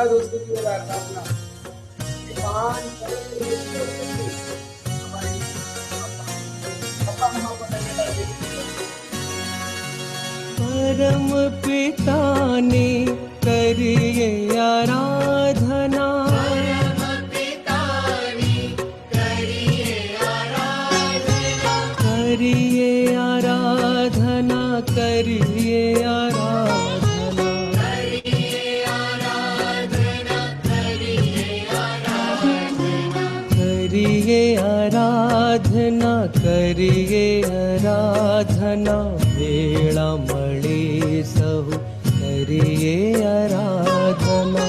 बाद उसको जो रहा था अपना पान हमारी पापा मम्मा को परम पिता ने करिए आराधना, करिए आराधना, करिए आराधना, करिए आराधना, करिए आराधना, वेळा मळे सहु करिए आराधना,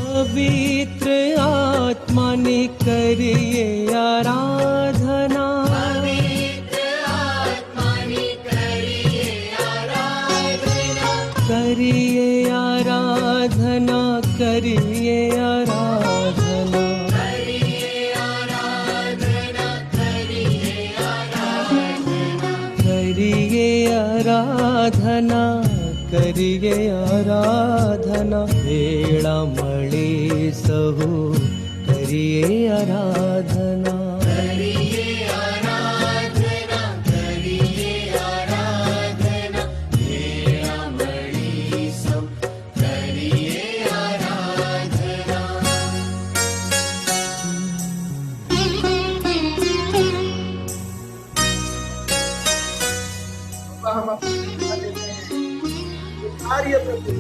पवित्र आत्मा ने करिए आराधना, करिए आराधना, करिए आराधना, करिए आराधना, करिए आराधना, वेळा मळे सहु करिए आराधना, हम अपना देते हैं कार्य प्रति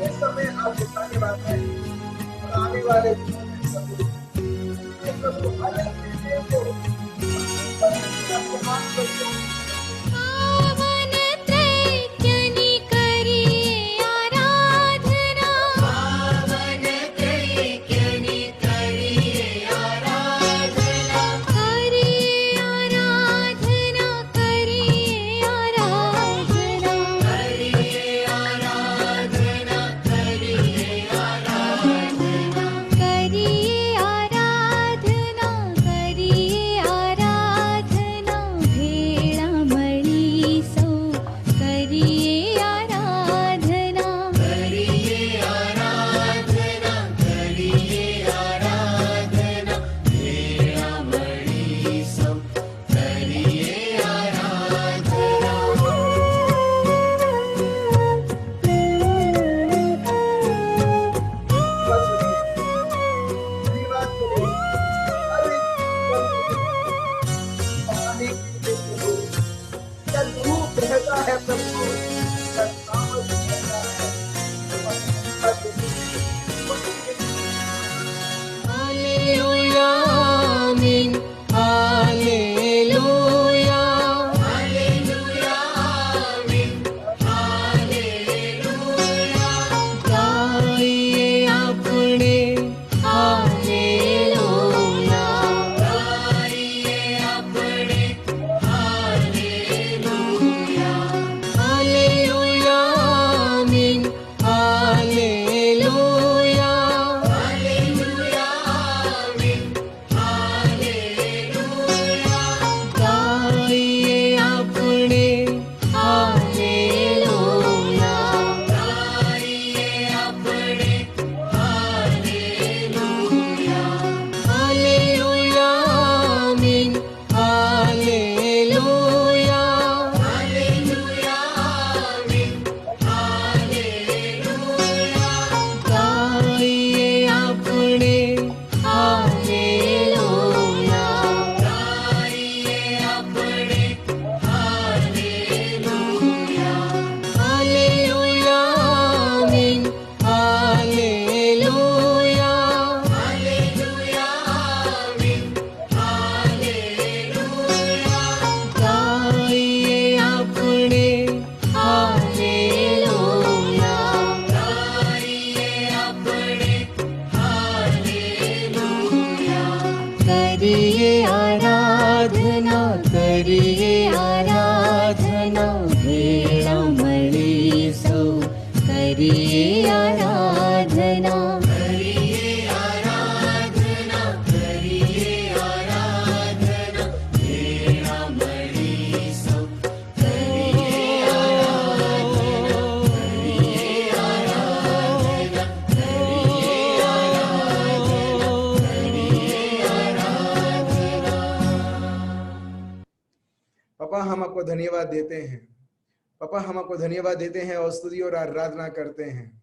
इस समय आप दिखाने वाले हैं और आने वाले दिनों में प्रभु हर एक निर्णय को प्रमाण करते हैं। करिए आराधना। पापा हम आपको धन्यवाद देते हैं, पापा हम आपको धन्यवाद देते हैं और स्तुति और आराधना करते हैं।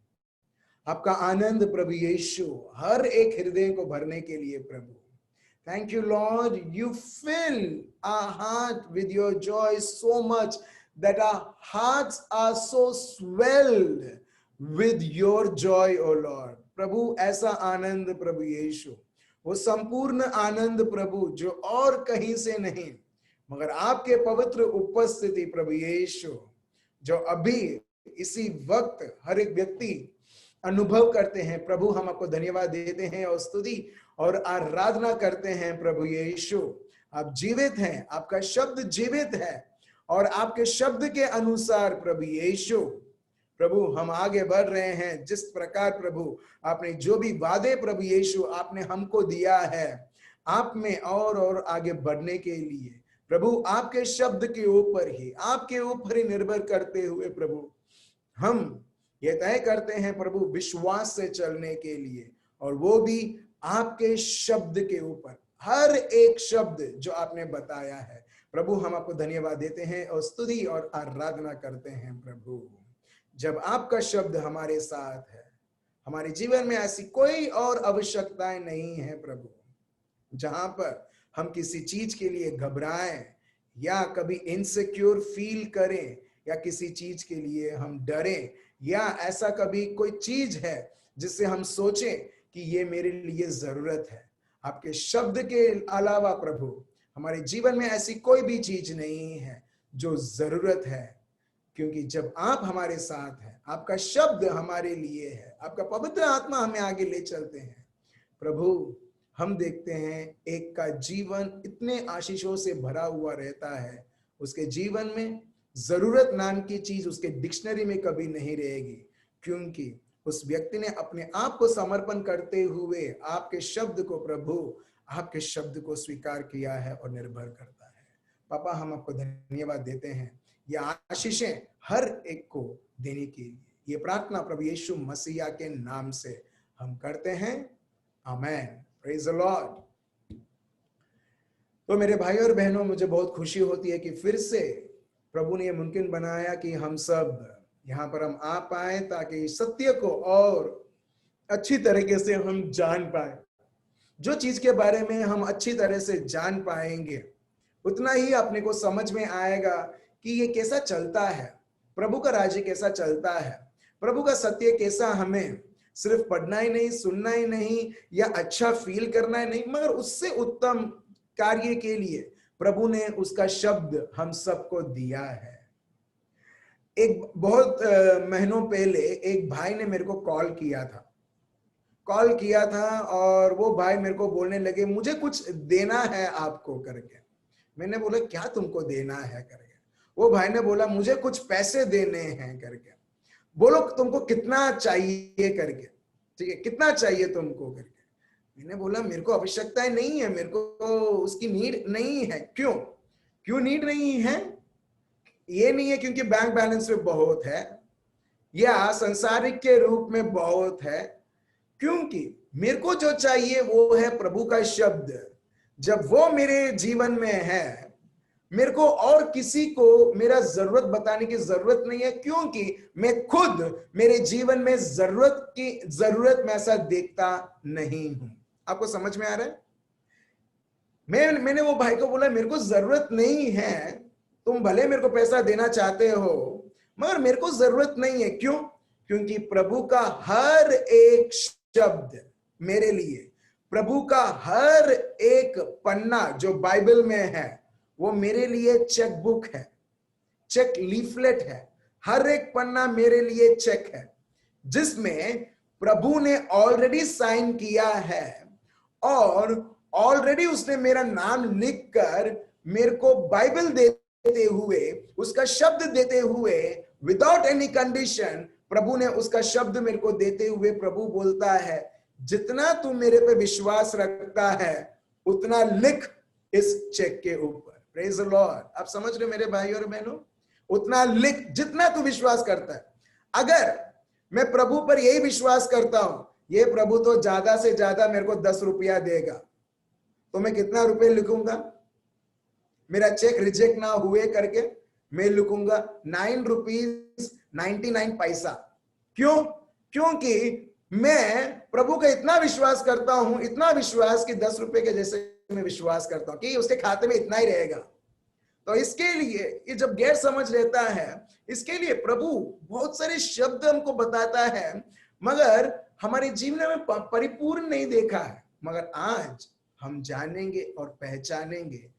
आपका आनंद प्रभु यीशु हर एक हृदय को भरने के लिए प्रभु। Thank you lord, you fill our heart with your joy so much that our hearts are so swelled with your joy O lord. प्रभु ऐसा आनंद प्रभु यीशु, वो संपूर्ण आनंद प्रभु जो और कहीं से नहीं मगर आपके पवित्र उपस्थिति प्रभु यीशु, जो अभी इसी वक्त हर एक व्यक्ति अनुभव करते हैं प्रभु, हम आपको धन्यवाद देते हैं और स्तुति और आराधना करते हैं प्रभु यीशु। आप जीवित हैं, आपका शब्द जीवित है और आपके शब्द के अनुसार प्रभु यीशु प्रभु हम आगे बढ़ रहे हैं। जिस प्रकार प्रभु आपने जो भी वादे प्रभु यीशु आपने हमको दिया है आप में और आगे बढ़ने के लिए प्रभु, आपके शब्द के ऊपर ही, आपके ऊपर ही निर्भर करते हुए प्रभु हम ये तय करते हैं प्रभु विश्वास से चलने के लिए, और वो भी आपके शब्द के ऊपर, हर एक शब्द जो आपने बताया है प्रभु। हम आपको धन्यवाद देते हैं और स्तुति और आराधना करते हैं प्रभु। जब आपका शब्द हमारे साथ है, हमारे जीवन में ऐसी कोई और आवश्यकताएं नहीं है प्रभु जहां पर हम किसी चीज के लिए घबराएं या कभी इनसिक्योर फील करें या किसी चीज के लिए हम डरें, या ऐसा कभी कोई चीज है जिससे हम सोचें कि ये मेरे लिए जरूरत है। आपके शब्द के अलावा प्रभु हमारे जीवन में ऐसी कोई भी चीज नहीं है जो जरूरत है, क्योंकि जब आप हमारे साथ हैं, आपका शब्द हमारे लिए है, आपका पवित्र आत्मा हमें आगे ले चलते हैं प्रभु। हम देखते हैं एक का जीवन इतने आशीषों से भरा हुआ रहता है, उसके जीवन में जरूरत नाम की चीज उसके डिक्शनरी में कभी नहीं रहेगी, क्योंकि उस व्यक्ति ने अपने आप को समर्पण करते हुए आपके शब्द को प्रभु, आपके शब्द को स्वीकार किया है और निर्भर करता है। पापा हम आपको धन्यवाद देते हैं, ये आशीषें हर एक को देने के लिए। ये प्रार्थना प्रभु यीशु मसीह के नाम से हम करते हैं, आमेन। Praise the Lord. तो मेरे भाई और बहनों, मुझे बहुत खुशी होती है कि फिर से प्रभु ने यह मुमकिन बनाया कि हम सब यहाँ पर हम आ पाए, ताकि सत्य को और अच्छी तरीके से हम जान पाए। जो चीज के बारे में हम अच्छी तरह से जान पाएंगे, उतना ही अपने को समझ में आएगा कि ये कैसा चलता है, प्रभु का राज्य कैसा चलता है, प्रभु का सत्य कैसा हमें सिर्फ पढ़ना ही नहीं, सुनना ही नहीं, या अच्छा फील करना ही नहीं, मगर उससे उत्तम कार्य के लिए प्रभु ने उसका शब्द हम सबको दिया है। एक बहुत महीनों पहले एक भाई ने मेरे को कॉल किया था और वो भाई मेरे को बोलने लगे मुझे कुछ देना है आपको करके। मैंने बोला क्या तुमको देना है करके। वो भाई ने बोला मुझे कुछ पैसे देने हैं करके। बोलो तुमको कितना चाहिए करके, ठीक है, कितना चाहिए तुमको करके। मैंने बोला मेरे को आवश्यकताएं नहीं है, मेरे को उसकी नीड नहीं है। क्यों नीड नहीं है? ये नहीं है क्योंकि बैंक बैलेंस में बहुत है या संसारिक के रूप में बहुत है, क्योंकि मेरे को जो चाहिए वो है प्रभु का शब्द। जब वो मेरे जीवन में है, मेरे को और किसी को मेरा जरूरत बताने की जरूरत नहीं है, क्योंकि मैं खुद मेरे जीवन में जरूरत में ऐसा देखता नहीं हूं। आपको समझ में आ रहा है? मैंने वो भाई को बोला मेरे को जरूरत नहीं है, तुम भले मेरे को पैसा देना चाहते हो मगर मेरे को जरूरत नहीं है। क्यों? क्योंकि प्रभु का हर एक शब्द मेरे लिए, प्रभु का हर एक पन्ना जो बाइबल में है वो मेरे लिए चेक बुक है, चेक लीफलेट है। हर एक पन्ना मेरे लिए चेक है जिसमें प्रभु ने ऑलरेडी साइन किया है और ऑलरेडी उसने मेरा नाम लिखकर मेरे को बाइबल देते हुए, उसका शब्द देते हुए, विदाउट एनी कंडीशन प्रभु ने उसका शब्द मेरे को देते हुए प्रभु बोलता है, जितना तू मेरे पे विश्वास रखता है उतना लिख इस चेक के ऊपर। Praise the Lord. आप समझ रहे मेरे भाई और बहनों, उतना लिख जितना तू विश्वास करता है। अगर मैं प्रभु पर यही विश्वास करता हूं, ये प्रभु तो ज्यादा से ज्यादा मेरे को 10 रुपया देगा, तो मैं कितना रुपए लिखूंगा? मेरा चेक रिजेक्ट ना हुए करके मैं लिखूंगा 9 रुपीज 99 पैसा। क्यों? क्योंकि मैं प्रभु का इतना विश्वास करता हूं, इतना विश्वास कि 10 रुपए के जैसे मैं विश्वास करता हूं कि उसके खाते में इतना ही रहेगा। तो इसके लिए ये जब गैर समझ रहता है, इसके लिए प्रभु बहुत सारे शब्द हमको बताता है, मगर हमारे जीवन में परिपूर्ण नहीं देखा है। मगर आज हम जानेंगे और पहचानेंगे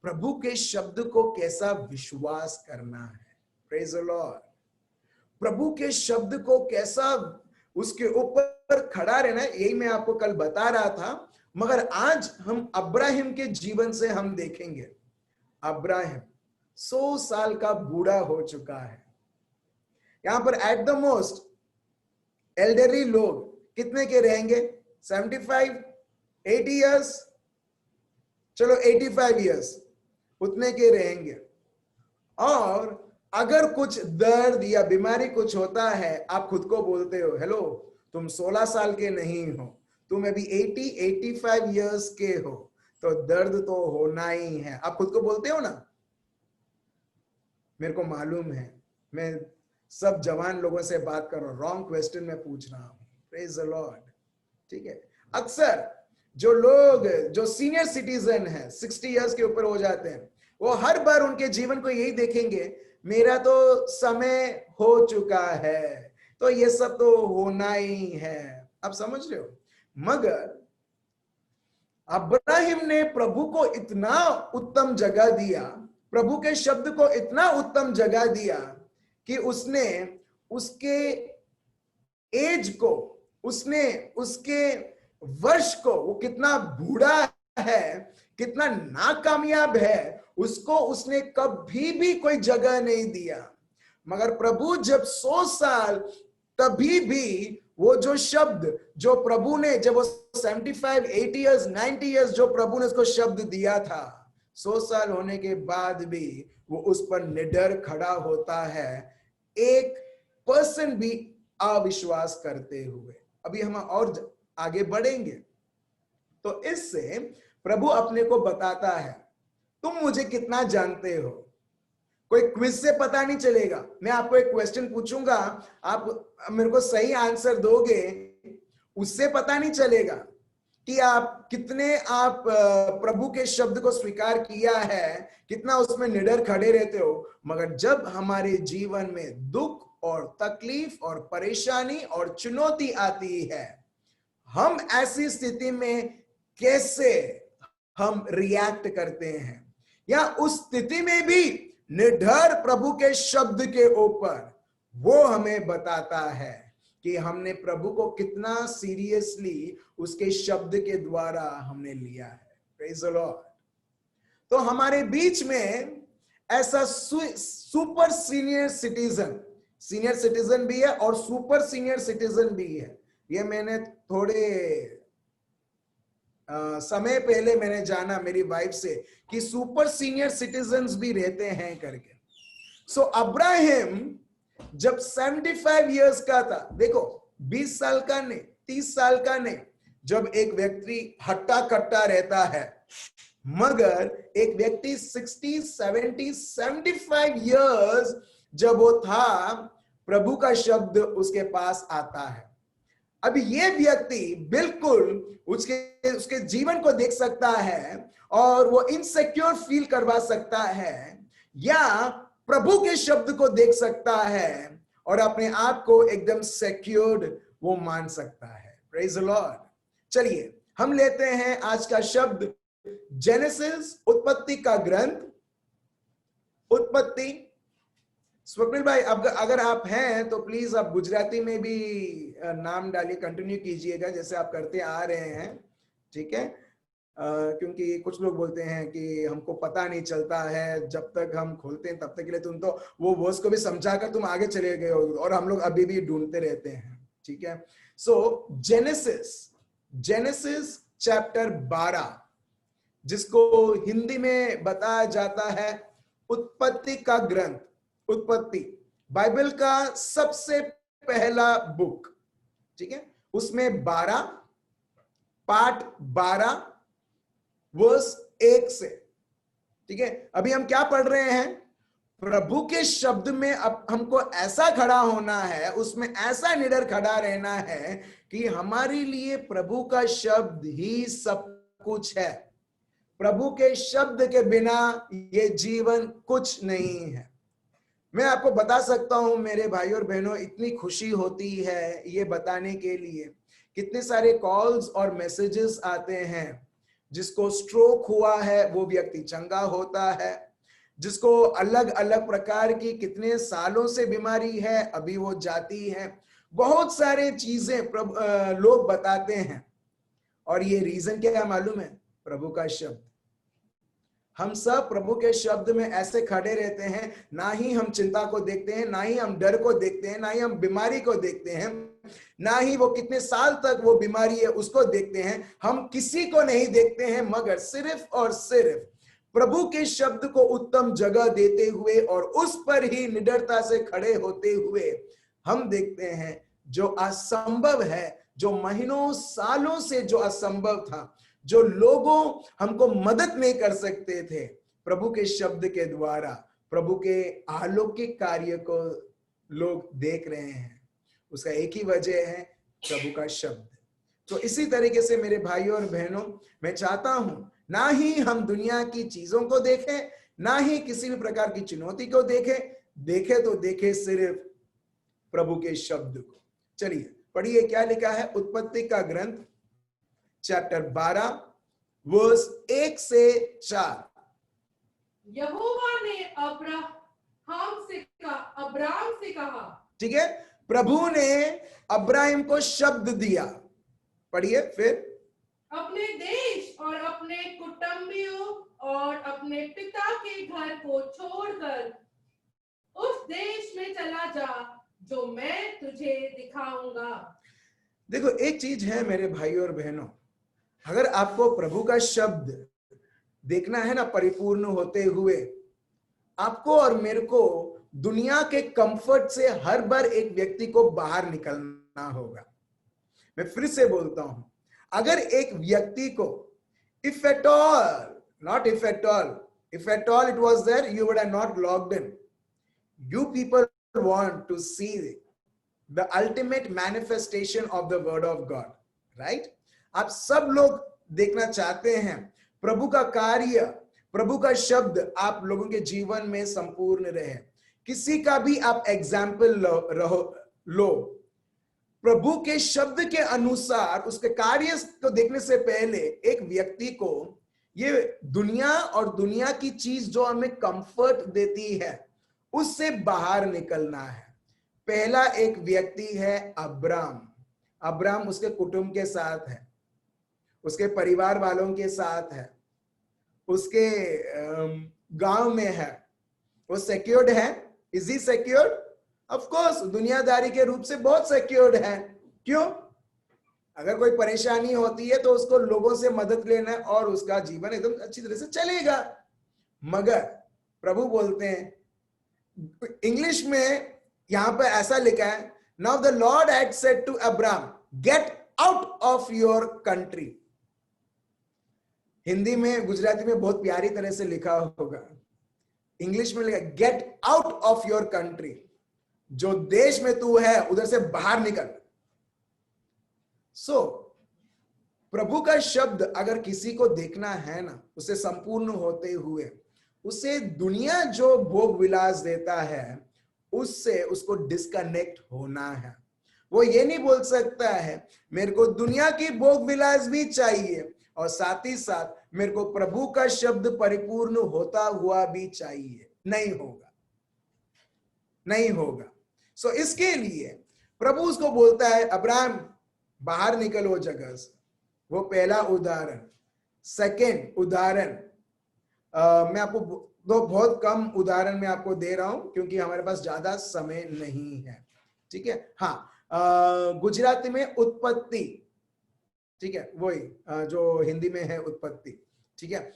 प्रभु के शब्द को कैसा विश्वास करना है। Praise the lord. प्रभु के शब्द को कैसा उसके ऊपर खड़ा रहना है, यही मैं आपको कल बता रहा था। मगर आज हम अब्राहिम के जीवन से हम देखेंगे। अब्राहिम 100 साल का बूढ़ा हो चुका है। यहां पर एट द मोस्ट एल्डरली लोग कितने के रहेंगे? 75, 80 इयर्स, चलो 85 इयर्स उतने के रहेंगे। और अगर कुछ दर्द या बीमारी कुछ होता है, आप खुद को बोलते हो, हेलो तुम 16 साल के नहीं हो, तुम अभी 80, 85 इयर्स के हो, तो दर्द तो होना ही है। आप खुद को बोलते हो ना? मेरे को मालूम है, मैं सब जवान लोगों से बात कर रहा हूं, रॉन्ग क्वेश्चन में पूछ रहा हूं। Praise the Lord. ठीक है। अक्सर जो लोग जो सीनियर सिटीजन है, 60 इयर्स के ऊपर हो जाते हैं, वो हर बार उनके जीवन को यही देखेंगे, मेरा तो समय हो चुका है, तो ये सब तो होना ही है। आप समझ रहे हो? मगर अब्राहिम ने प्रभु को इतना उत्तम जगह दिया, प्रभु के शब्द को इतना उत्तम जगह दिया कि उसने उसके एज को, उसने उसके वर्ष को, वो कितना बूढ़ा है, कितना नाकामयाब है, उसको उसने कभी भी कोई जगह नहीं दिया। मगर प्रभु जब 100 साल, तभी भी वो जो शब्द जो प्रभु ने, जब वो 75, 80 इयर्स, 90 इयर्स जो प्रभु ने उसको शब्द दिया था, 100 साल होने के बाद भी वो उस पर निडर खड़ा होता है, 1% भी अविश्वास करते हुए। अभी हम और आगे बढ़ेंगे तो इससे प्रभु अपने को बताता है, तुम मुझे कितना जानते हो। कोई क्विज से पता नहीं चलेगा। मैं आपको एक क्वेश्चन पूछूंगा, आप मेरे को सही आंसर दोगे, उससे पता नहीं चलेगा कि आप कितने आप प्रभु के शब्द को स्वीकार किया है, कितना उसमें निडर खड़े रहते हो। मगर जब हमारे जीवन में दुख और तकलीफ और परेशानी और चुनौती आती है, हम ऐसी स्थिति में कैसे हम रिएक्ट करते हैं, या उस स्थिति में भी निडर प्रभु के शब्द के ऊपर वो हमें बताता है कि हमने प्रभु को कितना सीरियसली उसके शब्द के द्वारा हमने लिया है। Praise the Lord. तो हमारे बीच में ऐसा सुपर सीनियर सिटीजन भी है और सुपर सीनियर सिटीजन भी है। ये मैंने थोड़े समय पहले मैंने जाना मेरी वाइफ से कि सुपर सीनियर सिटीजन्स भी रहते हैं करके। सो अब्राहिम जब 75 इयर्स का था, देखो 20 साल का नहीं, 30 साल का नहीं, जब एक व्यक्ति हट्टा कट्टा रहता है, मगर एक व्यक्ति 60, 70, 75 इयर्स जब वो था, प्रभु का शब्द उसके पास आता है। अब ये व्यक्ति बिल्कुल उसके जीवन को देख सकता है और वो इनसिक्योर फील करवा सकता है, या प्रभु के शब्द को देख सकता है और अपने आप को एकदम सिक्योर्ड वो मान सकता है। Praise the Lord. चलिए हम लेते हैं आज का शब्द, जेनेसिस, उत्पत्ति का ग्रंथ। उत्पत्ति। स्वप्निल भाई अगर आप हैं तो प्लीज आप गुजराती में भी नाम डालिए, कंटिन्यू कीजिएगा जैसे आप करते आ रहे हैं। ठीक है। क्योंकि कुछ लोग बोलते हैं कि हमको पता नहीं चलता है, जब तक हम खोलते हैं तब तक के लिए तुम तो वो वर्स को भी समझाकर तुम आगे चले गए हो, और हम लोग अभी भी ढूंढते रहते हैं। ठीक है, सो जेनेसिस चैप्टर 12, जिसको हिंदी में बताया जाता है उत्पत्ति का ग्रंथ, उत्पत्ति बाइबल का सबसे पहला बुक। ठीक है, उसमें 12 पार्ट 12 वर्स 1 से। ठीक है, अभी हम क्या पढ़ रहे हैं? प्रभु के शब्द में अब हमको ऐसा खड़ा होना है, उसमें ऐसा निडर खड़ा रहना है कि हमारे लिए प्रभु का शब्द ही सब कुछ है। प्रभु के शब्द के बिना ये जीवन कुछ नहीं है। मैं आपको बता सकता हूं मेरे भाई और बहनों, इतनी खुशी होती है ये बताने के लिए, कितने सारे कॉल्स और मैसेजेस आते हैं। जिसको स्ट्रोक हुआ है वो व्यक्ति चंगा होता है, जिसको अलग अलग प्रकार की कितने सालों से बीमारी है अभी वो जाती है। बहुत सारे चीजें लोग बताते हैं, और ये रीजन क्या है मालूम है? प्रभु का शब्द। हम सब प्रभु के शब्द में ऐसे खड़े रहते हैं, ना ही हम चिंता को देखते हैं, ना ही हम डर को देखते हैं, ना ही हम बीमारी को देखते हैं, ना ही वो कितने साल तक वो बीमारी है उसको देखते हैं। हम किसी को नहीं देखते हैं, मगर सिर्फ और सिर्फ प्रभु के शब्द को उत्तम जगह देते हुए और उस पर ही निडरता से खड़े होते हुए हम देखते हैं जो असंभव है, जो महीनों सालों से जो असंभव था, जो लोगों हमको मदद नहीं कर सकते थे, प्रभु के शब्द के द्वारा प्रभु के अलौकिक कार्य को लोग देख रहे हैं। उसका एक ही वजह है, प्रभु का शब्द। तो इसी तरीके से मेरे भाइयों और बहनों, मैं चाहता हूं ना ही हम दुनिया की चीजों को देखें, ना ही किसी भी प्रकार की चुनौती को देखें तो देखें सिर्फ प्रभु के शब्द को। चलिए पढ़िए क्या लिखा है उत्पत्ति का ग्रंथ चैप्टर 12 वर्स 1 से 4। यहोवा ने अब्राम से कहा। ठीक है, प्रभु ने अब्राहिम को शब्द दिया। पढ़िए फिर। अपने देश और अपने कुटुंबियों और अपने पिता के घर को छोड़कर उस देश में चला जा जो मैं तुझे दिखाऊंगा। देखो एक चीज है मेरे भाइयों और बहनों, अगर आपको प्रभु का शब्द देखना है ना परिपूर्ण होते हुए, आपको और मेरे को दुनिया के कंफर्ट से हर बार एक व्यक्ति को बाहर निकलना होगा। मैं फिर से बोलता हूं, अगर एक व्यक्ति को if at all it was there, you would have not logged in. You people want to see the ultimate manifestation of the word of God, right? आप सब लोग देखना चाहते हैं प्रभु का कार्य, प्रभु का शब्द आप लोगों के जीवन में संपूर्ण रहे। किसी का भी आप एग्जाम्पल लो, प्रभु के शब्द के अनुसार उसके कार्य को देखने से पहले एक व्यक्ति को ये दुनिया और दुनिया की चीज जो हमें कंफर्ट देती है उससे बाहर निकलना है। पहला एक व्यक्ति है अब्राम उसके कुटुंब के साथ है, उसके परिवार वालों के साथ है, उसके गांव में है, वो सिक्योर्ड है। Is he secured? Of course, दुनियादारी के रूप से बहुत सिक्योर्ड है। क्यों? अगर कोई परेशानी होती है तो उसको लोगों से मदद लेना और उसका जीवन एकदम अच्छी तरह से चलेगा। मगर प्रभु बोलते हैं, इंग्लिश में यहां पर ऐसा लिखा है, now the lord had said to Abram, get out of your country. Hindi में, गुजराती में बहुत प्यारी तरह से लिखा होगा, इंग्लिश में लिखा gate out of your country. जो देश में तू है उधर से बाहर निकल। प्रभु का शब्द अगर किसी को देखना है ना, उसे संपूर्ण होते हुए, उसे दुनिया जो भोग विलास देता है उससे उसको डिस्कनेक्ट होना है। वो ये नहीं बोल सकता है मेरे को दुनिया की भोग विलास भी चाहिए और साथ ही साथ मेरे को प्रभु का शब्द परिपूर्ण होता हुआ भी चाहिए। नहीं होगा। इसके लिए प्रभु उसको बोलता है, अब्राहम बाहर निकल वो जगह से। वो पहला उदाहरण। सेकेंड उदाहरण, मैं आपको बहुत कम उदाहरण में आपको दे रहा हूं क्योंकि हमारे पास ज्यादा समय नहीं है, ठीक है। हाँ, गुजराती में उत्पत्ति, ठीक है, वही जो हिंदी में है उत्पत्ति, ठीक है।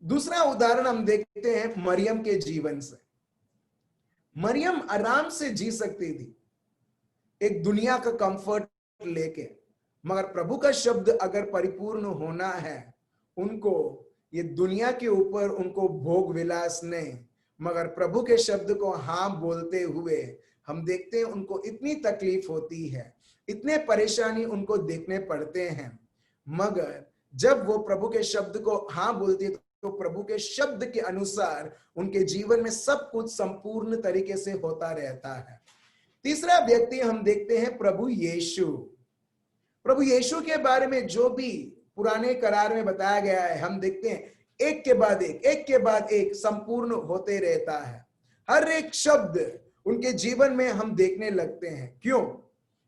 दूसरा उदाहरण हम देखते हैं मरियम के जीवन से। मरियम आराम से जी सकती थी एक दुनिया का कंफर्ट लेके, मगर प्रभु का शब्द अगर परिपूर्ण होना है, उनको ये दुनिया के ऊपर उनको भोग विलास नहीं, मगर प्रभु के शब्द को हाँ बोलते हुए हम देखते हैं उनको इतनी तकलीफ होती है, इतने परेशानी उनको देखने पड़ते हैं, मगर जब वो प्रभु के शब्द को हाँ बोलती है तो प्रभु के शब्द के अनुसार उनके जीवन में सब कुछ संपूर्ण तरीके से होता रहता है। तीसरा व्यक्ति हम देखते हैं प्रभु यीशु। प्रभु यीशु के बारे में जो भी पुराने करार में बताया गया है, हम देखते हैं एक के बाद एक संपूर्ण होते रहता है। हर एक शब्द उनके जीवन में हम देखने लगते हैं। क्यों?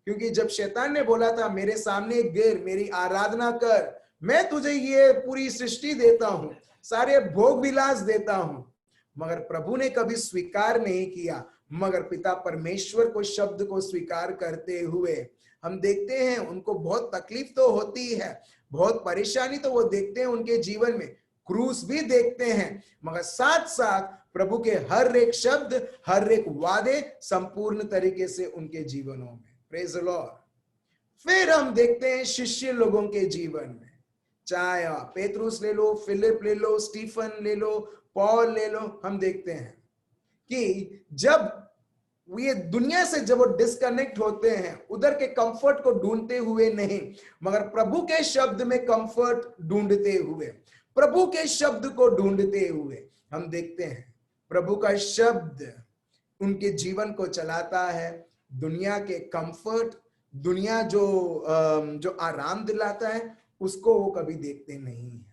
क्योंकि जब शैतान ने बोला था मेरे सामने गिर, मेरी आराधना कर, मैं तुझे ये पूरी सृष्टि देता हूं, सारे भोग विलास देता हूं, मगर प्रभु ने कभी स्वीकार नहीं किया, मगर पिता परमेश्वर को शब्द को स्वीकार करते हुए हम देखते हैं उनको बहुत तकलीफ तो होती है, बहुत परेशानी तो वो देखते हैं उनके जीवन में, क्रूस भी देखते हैं, मगर साथ साथ प्रभु के हर एक शब्द, हर एक वादे संपूर्ण तरीके से उनके जीवनों में। Praise the Lord. फिर हम देखते हैं शिष्य लोगों के जीवन में, चाहे पेतरुस ले लो, फिलिप ले लो, स्टीफन ले लो, पॉल ले लो, हम देखते हैं कि जब ये दुनिया से जब वो डिस्कनेक्ट होते हैं, उधर के कंफर्ट को ढूंढते हुए नहीं, मगर प्रभु के शब्द में कंफर्ट ढूंढते हुए, प्रभु के शब्द को ढूंढते हुए हम देखते हैं प्रभु का शब्द उनके जीवन को चलाता है। दुनिया के कंफर्ट, दुनिया जो आराम दिलाता है, उसको वो कभी देखते नहीं है।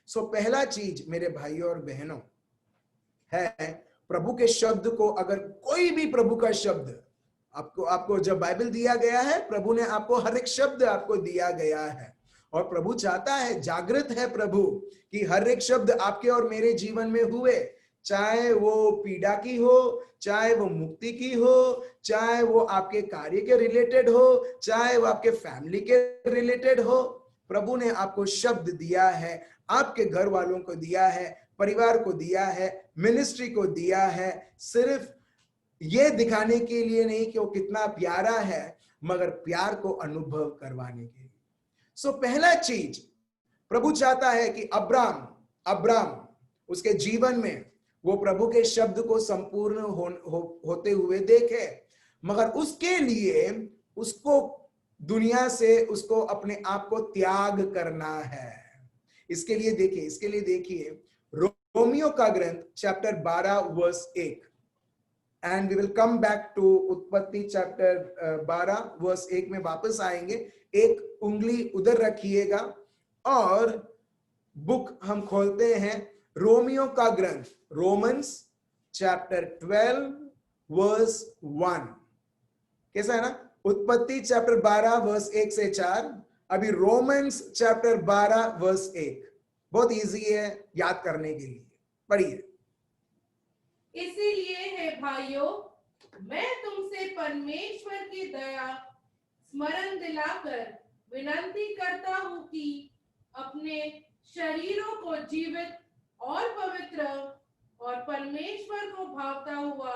सो पहला चीज मेरे भाइयों और बहनों है, प्रभु के शब्द को, अगर कोई भी प्रभु का शब्द आपको जब बाइबल दिया गया है, प्रभु ने आपको हर एक शब्द आपको दिया गया है, और प्रभु चाहता है, जागृत है प्रभु कि हर एक शब्द आपके और मेरे जीवन में हुए, चाहे वो पीड़ा की हो, चाहे वो मुक्ति की हो, चाहे वो आपके कार्य के रिलेटेड हो, चाहे वो आपके फैमिली के रिलेटेड हो। प्रभु ने आपको शब्द दिया है, आपके घर वालों को दिया है, परिवार को दिया है, मिनिस्ट्री को दिया है, सिर्फ ये दिखाने के लिए नहीं कि वो कितना प्यारा है, मगर प्यार को अनुभव करवाने के लिए। सो पहला चीज प्रभु चाहता है कि अब्राम उसके जीवन में वो प्रभु के शब्द को संपूर्ण होते हुए देखे, मगर उसके लिए उसको दुनिया से उसको अपने आप को त्याग करना है। इसके लिए देखिए रोमियो का ग्रंथ chapter 12 verse 1, and we will come back to उत्पत्ति चैप्टर 12 वर्स 1 में वापस आएंगे। एक उंगली उधर रखिएगा और बुक हम खोलते हैं रोमियो का ग्रंथ, रोमन्स चैप्टर 12 वर्स 1। कैसा है ना? उत्पत्ति चैप्टर 12 वर्स 1 से 4, अभी रोमन्स चैप्टर 12 वर्स 1। बहुत इजी है याद करने के लिए, पढ़िए। इसीलिए है भाइयों, मैं तुमसे परमेश्वर की दया स्मरण दिलाकर विनती करता हूं कि अपने शरीरों को जीवित और पवित्र और परमेश्वर को भावता हुआ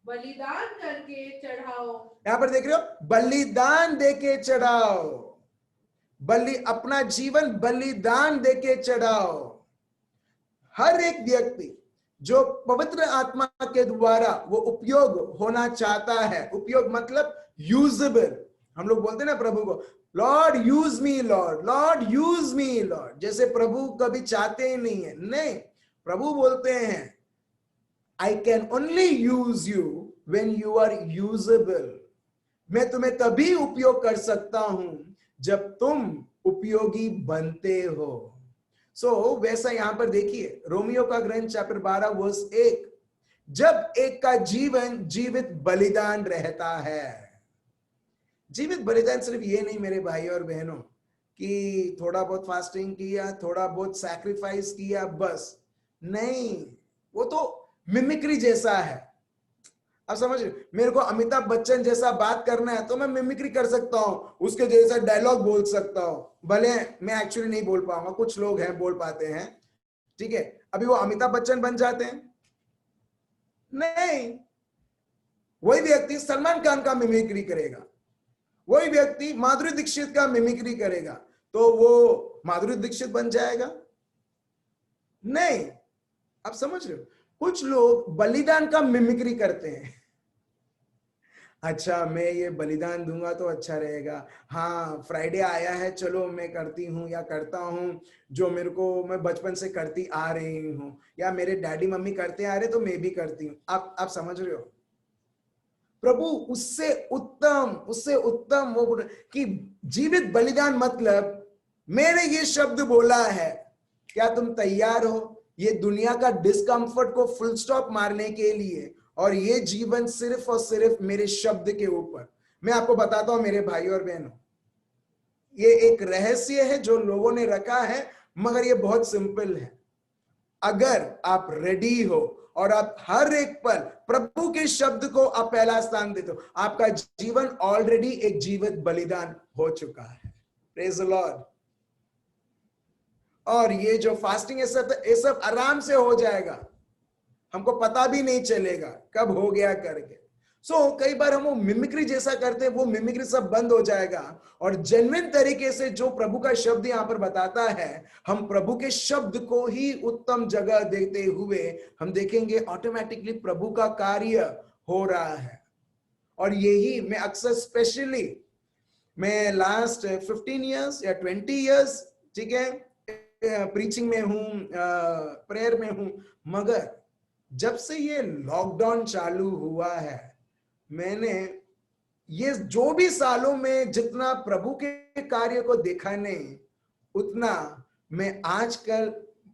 बलिदान करके चढ़ाओ। यहां पर देख रहे हो, बलिदान देके चढ़ाओ, अपना जीवन बलिदान देके चढ़ाओ। हर एक व्यक्ति जो पवित्र आत्मा के द्वारा वो उपयोग होना चाहता है, उपयोग मतलब यूजेबल, हम लोग बोलते हैं ना प्रभु को, Lord use me, Lord use me Lord, जैसे प्रभु कभी चाहते ही नहीं है, नहीं, प्रभु बोलते हैं I can only use you when you are usable. मैं तुम्हें तभी उपयोग कर सकता हूं जब तुम उपयोगी बनते हो। वैसा यहां पर देखिए रोमियो का ग्रंथ चैप्टर 12 वर्स 1, जब एक का जीवन जीवित बलिदान रहता है। जीवित बलिदान सिर्फ ये नहीं मेरे भाई और बहनों कि थोड़ा बहुत फास्टिंग किया, थोड़ा बहुत सैक्रिफाइस किया, बस नहीं, वो तो मिमिक्री जैसा है। आप समझ रहे, मेरे को अमिताभ बच्चन जैसा बात करना है तो मैं मिमिक्री कर सकता हूं, उसके जैसा डायलॉग बोल सकता हूं, भले मैं एक्चुअली नहीं बोल पाऊंगा, कुछ लोग हैं बोल पाते हैं, ठीक है, अभी वो अमिताभ बच्चन बन जाते हैं? नहीं। वही व्यक्ति सलमान खान का मिमिक्री करेगा, वही व्यक्ति माधुरी दीक्षित का मिमिक्री करेगा, तो वो माधुरी दीक्षित बन जाएगा? नहीं। आप समझ रहे हो, कुछ लोग बलिदान का मिमिक्री करते हैं। अच्छा, मैं ये बलिदान दूंगा तो अच्छा रहेगा, हाँ फ्राइडे आया है, चलो मैं करती हूँ या करता हूँ, जो मेरे को मैं बचपन से करती आ रही हूँ, या मेरे डैडी मम्मी करते आ रहे तो मैं भी करती हूँ। आप समझ रहे हो? प्रभु उससे उत्तम वो कि जीवित बलिदान, मतलब मैंने ये शब्द बोला है, क्या तुम तैयार हो ये दुनिया का डिस्कंफर्ट को फुल स्टॉप मारने के लिए, और ये जीवन सिर्फ और सिर्फ मेरे शब्द के ऊपर? मैं आपको बताता हूं मेरे भाई और बहनों, ये एक रहस्य है जो लोगों ने रखा है, मगर ये बहुत सिंपल है। अगर आप रेडी हो और आप हर एक पल प्रभु के शब्द को आप पहला स्थान देते हो, आपका जीवन ऑलरेडी एक जीवित बलिदान हो चुका है। Praise the Lord. और ये जो फास्टिंग ये सब आराम से हो जाएगा, हमको पता भी नहीं चलेगा कब हो गया करके। कई बार हम वो मिमिक्री जैसा करते हैं, वो मिमिक्री सब बंद हो जाएगा, और जेन्युइन तरीके से जो प्रभु का शब्द यहां पर बताता है, हम प्रभु के शब्द को ही उत्तम जगह देते हुए हम देखेंगे ऑटोमेटिकली प्रभु का कार्य हो रहा है। और यही मैं अक्सर, स्पेशली मैं लास्ट 15 इयर्स या 20 इयर्स, ठीक है, प्रीचिंग में हूं, प्रेयर में हूं, मगर जब से ये लॉकडाउन चालू हुआ है, मैंने ये जो भी सालों में जितना प्रभु के कार्य को देखा नहीं, उतना मैं आजकल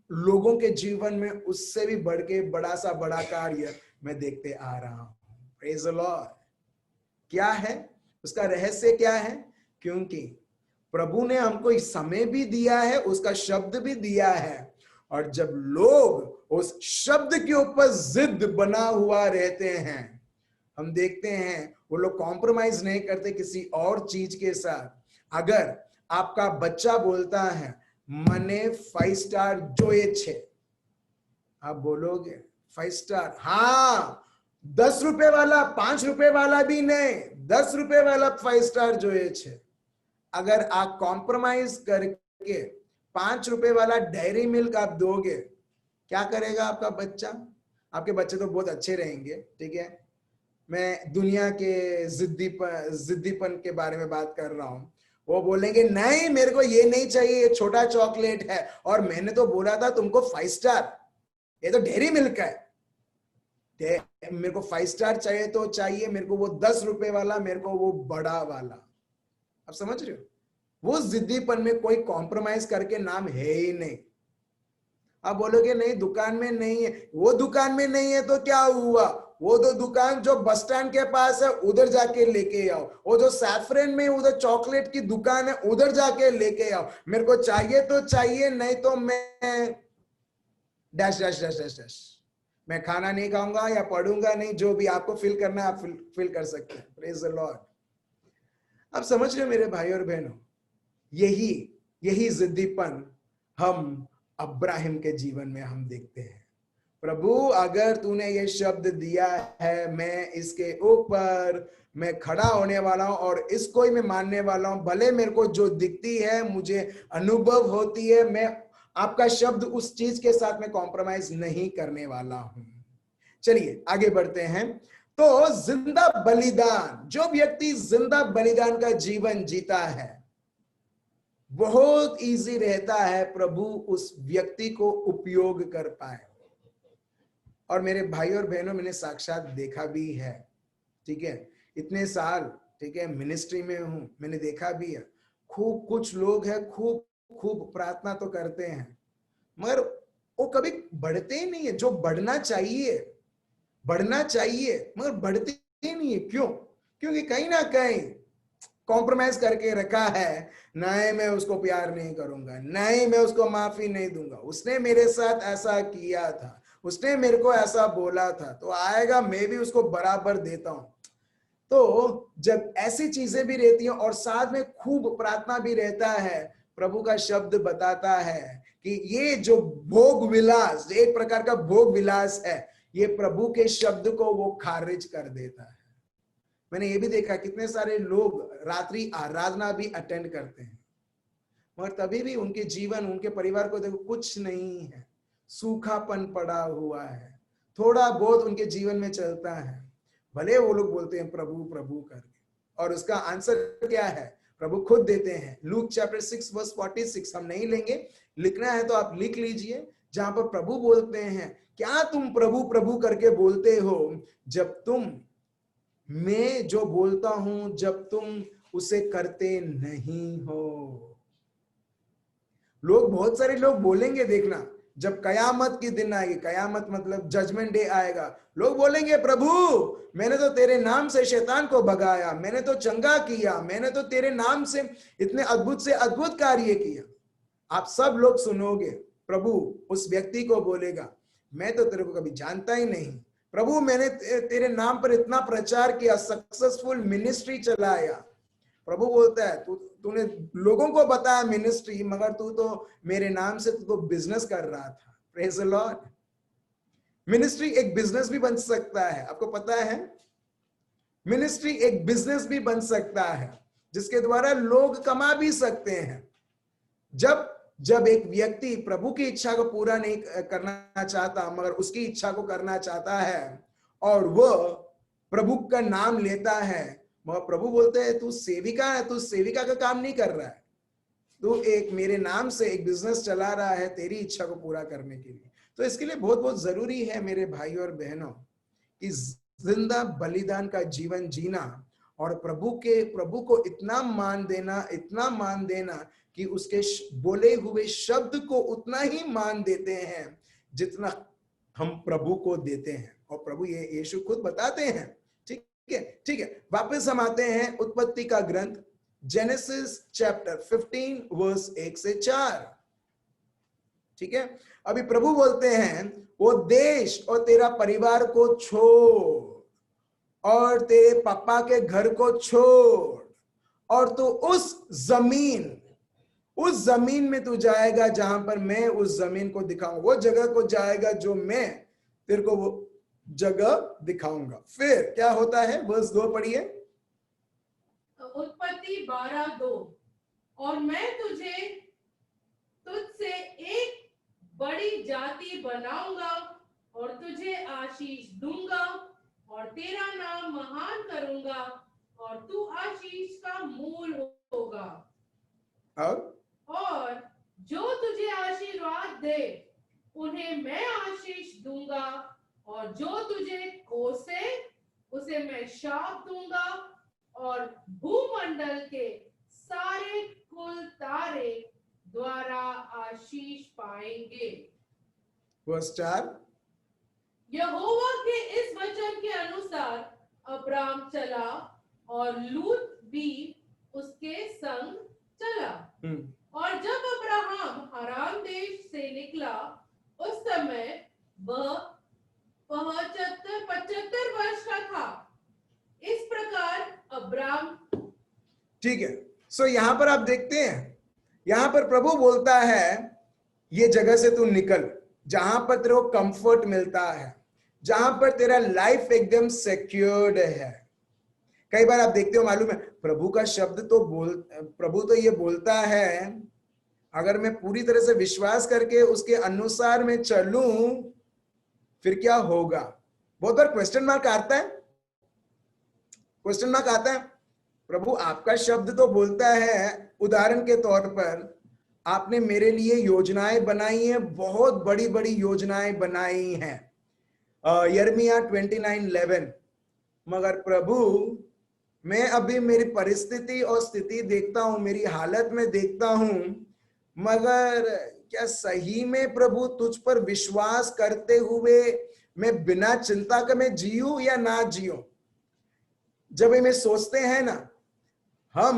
लोगों के जीवन में उससे भी बढ़ के बड़ा सा बड़ा कार्य मैं देखते आ रहा हूं। Praise the Lord. क्या है उसका रहस्य, क्या है? क्योंकि प्रभु ने हमको समय भी दिया है, उसका शब्द भी दिया है, और जब लोग उस शब्द के ऊपर जिद बना हुआ रहते हैं, हम देखते हैं वो लोग कॉम्प्रोमाइज नहीं करते किसी और चीज के साथ। अगर आपका बच्चा बोलता है मने 5 स्टार जोए छे, आप बोलोगे 5 स्टार? हाँ, 10 रुपए वाला, 5 रुपए वाला भी नहीं, 10 रुपए वाला 5 स्टार जोए छे। अगर आप कॉम्प्रोमाइज करके 5 रुपए वाला डेयरी मिल्क आप दोगे, क्या करेगा आपका बच्चा? आपके बच्चे तो बहुत अच्छे रहेंगे, ठीक है, मैं दुनिया के जिद्दीपन के बारे में बात कर रहा हूं। वो बोलेंगे नहीं, मेरे को ये नहीं चाहिए, ये छोटा चॉकलेट है, और मैंने तो बोला था तुमको 5 स्टार, ये तो डेयरी मिल्क है, मेरे को 5 स्टार चाहिए तो चाहिए, मेरे को वो 10 रुपए वाला, मेरे को वो बड़ा वाला। आप समझ रहे हो? वो जिद्दीपन में कोई कॉम्प्रोमाइज करके नाम है ही नहीं। आप बोलोगे नहीं दुकान में नहीं है, वो दुकान में नहीं है तो क्या हुआ, वो तो दुकान जो बस स्टैंड के पास है उधर जाके लेके आओ, वो जो सैफरन में उधर चॉकलेट की दुकान है उधर जाके लेके आओ, मेरे को चाहिए तो चाहिए, नहीं तो मैं dash dash dash dash dash, मैं खाना नहीं खाऊंगा या पढ़ूंगा नहीं, जो भी आपको फील करना है आप फील कर सकते हैं। Praise the Lord. आप समझ रहे मेरे भाई और बहनों, यही जिद्दीपन हम अब्राहिम के जीवन में हम देखते हैं। प्रभु अगर तूने ये शब्द दिया है, मैं इसके ऊपर मैं खड़ा होने वाला हूं और इसको ही मैं मानने वाला हूं, भले मेरे को जो दिखती है, मुझे अनुभव होती है, मैं आपका शब्द उस चीज के साथ मैं कॉम्प्रोमाइज नहीं करने वाला हूं। चलिए आगे बढ़ते हैं। तो जिंदा बलिदान, जो व्यक्ति जिंदा बलिदान का जीवन जीता है, बहुत इजी रहता है प्रभु उस व्यक्ति को उपयोग कर पाए। और मेरे भाई और बहनों, मैंने साक्षात देखा भी है, ठीक है, इतने साल, ठीक है, मिनिस्ट्री में हूं, मैंने देखा भी है। खूब कुछ लोग हैं, खूब प्रार्थना तो करते हैं, मगर वो कभी बढ़ते ही नहीं है। जो बढ़ना चाहिए मगर बढ़ते ही नहीं है। क्यों? क्योंकि कहीं ना कहीं कॉम्प्रोमाइज करके रखा है, नहीं मैं उसको प्यार नहीं करूंगा, नहीं मैं उसको माफी नहीं दूंगा, उसने मेरे साथ ऐसा किया था, उसने मेरे को ऐसा बोला था, तो आएगा मैं भी उसको बराबर देता हूं। तो जब ऐसी चीजें भी रहती हैं और साथ में खूब प्रार्थना भी रहता है, प्रभु का शब्द बताता है कि ये जो भोग विलास, एक प्रकार का भोग विलास है, ये प्रभु के शब्द को वो खारिज कर देता है। मैंने ये भी देखा कितने सारे लोग रात्रि आराधना भी अटेंड करते हैं, मगर तभी भी उनके जीवन, उनके परिवार को देखो कुछ नहीं है, सूखापन पड़ा हुआ है, थोड़ा बहुत उनके जीवन में चलता है, भले वो लोग बोलते हैं प्रभु प्रभु करके, और उसका आंसर क्या है प्रभु खुद देते हैं। लूक चैप्टर 6 वर्स 46, हम नहीं लेंगे, लिखना है तो आप लिख लीजिए, जहां पर प्रभु बोलते हैं, क्या तुम प्रभु प्रभु करके बोलते हो जब तुम मैं जो बोलता हूं जब तुम उसे करते नहीं हो। लोग, बहुत सारे लोग बोलेंगे, देखना जब कयामत की दिन आएगी, कयामत मतलब जजमेंट डे आएगा, लोग बोलेंगे प्रभु मैंने तो तेरे नाम से शैतान को भगाया, मैंने तो चंगा किया, मैंने तो तेरे नाम से इतने अद्भुत से अद्भुत कार्य किया। आप सब लोग सुनोगे, प्रभु उस व्यक्ति को बोलेगा मैं तो तेरे को कभी जानता ही नहीं, प्रभु मैंने तेरे नाम पर इतना प्रचार किया, सक्सेसफुल मिनिस्ट्री चलाया। प्रभु बोलता है तूने लोगों को बताया मिनिस्ट्री, मगर तू तो मेरे नाम से तू तो बिजनेस कर रहा था। Praise the Lord. मिनिस्ट्री एक बिजनेस भी बन सकता है, आपको पता है, मिनिस्ट्री एक बिजनेस भी बन सकता है जिसके द्वारा लोग कमा भी सकते हैं। जब एक व्यक्ति प्रभु की इच्छा को पूरा नहीं करना चाहता मगर उसकी इच्छा को करना चाहता है और वह प्रभु का नाम लेता है, मगर प्रभु बोलते हैं तू सेविका है, तू सेविका का काम नहीं कर रहा है, तू एक मेरे नाम से एक बिजनेस चला रहा है तेरी इच्छा को पूरा करने के लिए। तो इसके लिए बहुत बहुत जरूरी है मेरे भाई और बहनों कि जिंदा बलिदान का जीवन जीना और प्रभु को इतना मान देना कि उसके बोले हुए शब्द को उतना ही मान देते हैं जितना हम प्रभु को देते हैं। और प्रभु ये यीशु खुद बताते हैं। ठीक है, वापस हम आते हैं उत्पत्ति का ग्रंथ, जेनेसिस चैप्टर 15 वर्स 1 से 4। ठीक है, अभी प्रभु बोलते हैं वो देश और तेरा परिवार को छोड़ और तेरे पापा के घर को छोड़ और तू उस जमीन में तू जाएगा जहां पर मैं उस जमीन को दिखाऊंगा, वो जगह को जाएगा जो मैं तेरे को वो जगह दिखाऊंगा। फिर क्या होता है, वर्स 2 पढ़िए। उत्पत्ति 12:2, और मैं तुझसे एक बड़ी जाति बनाऊंगा और तुझे आशीष दूंगा और तेरा नाम महान करूंगा और तू आशीष का मूल होगा। और जो तुझे आशीर्वाद दे उन्हें मैं आशीष दूंगा और जो तुझे कोसे उसे मैं शाप दूंगा और भूमंडल के सारे कुल तारे द्वारा आशीष पाएंगे। वर्स 4, यहोवा के इस वचन के अनुसार अब्राम चला और लूत भी उसके संग चला। और जब अब्राहम हरान देश से निकला उस समय वह 75 वर्ष का था। इस प्रकार अब्राम। ठीक है, सो यहां पर आप देखते हैं, यहां पर प्रभु बोलता है ये जगह से तू निकल जहां पर तेरे को कंफर्ट मिलता है, जहां पर तेरा लाइफ एकदम सिक्योर्ड है। कई बार आप देखते हो, मालूम है, प्रभु का शब्द तो प्रभु तो ये बोलता है, अगर मैं पूरी तरह से विश्वास करके उसके अनुसार में चलूं फिर क्या होगा। बहुत बार क्वेश्चन मार्क आता है, प्रभु आपका शब्द तो बोलता है, उदाहरण के तौर पर आपने मेरे लिए योजनाएं बनाई हैं, बहुत बड़ी बड़ी योजनाएं बनाई हैं, यिर्मयाह 29:11, मगर प्रभु मैं अभी मेरी परिस्थिति और स्थिति देखता हूं, मेरी हालत में देखता हूं, मगर क्या सही में प्रभु तुझ पर विश्वास करते हुए मैं बिना चिंता के मैं जीऊं या ना जीऊं। जब हमें सोचते हैं ना, हम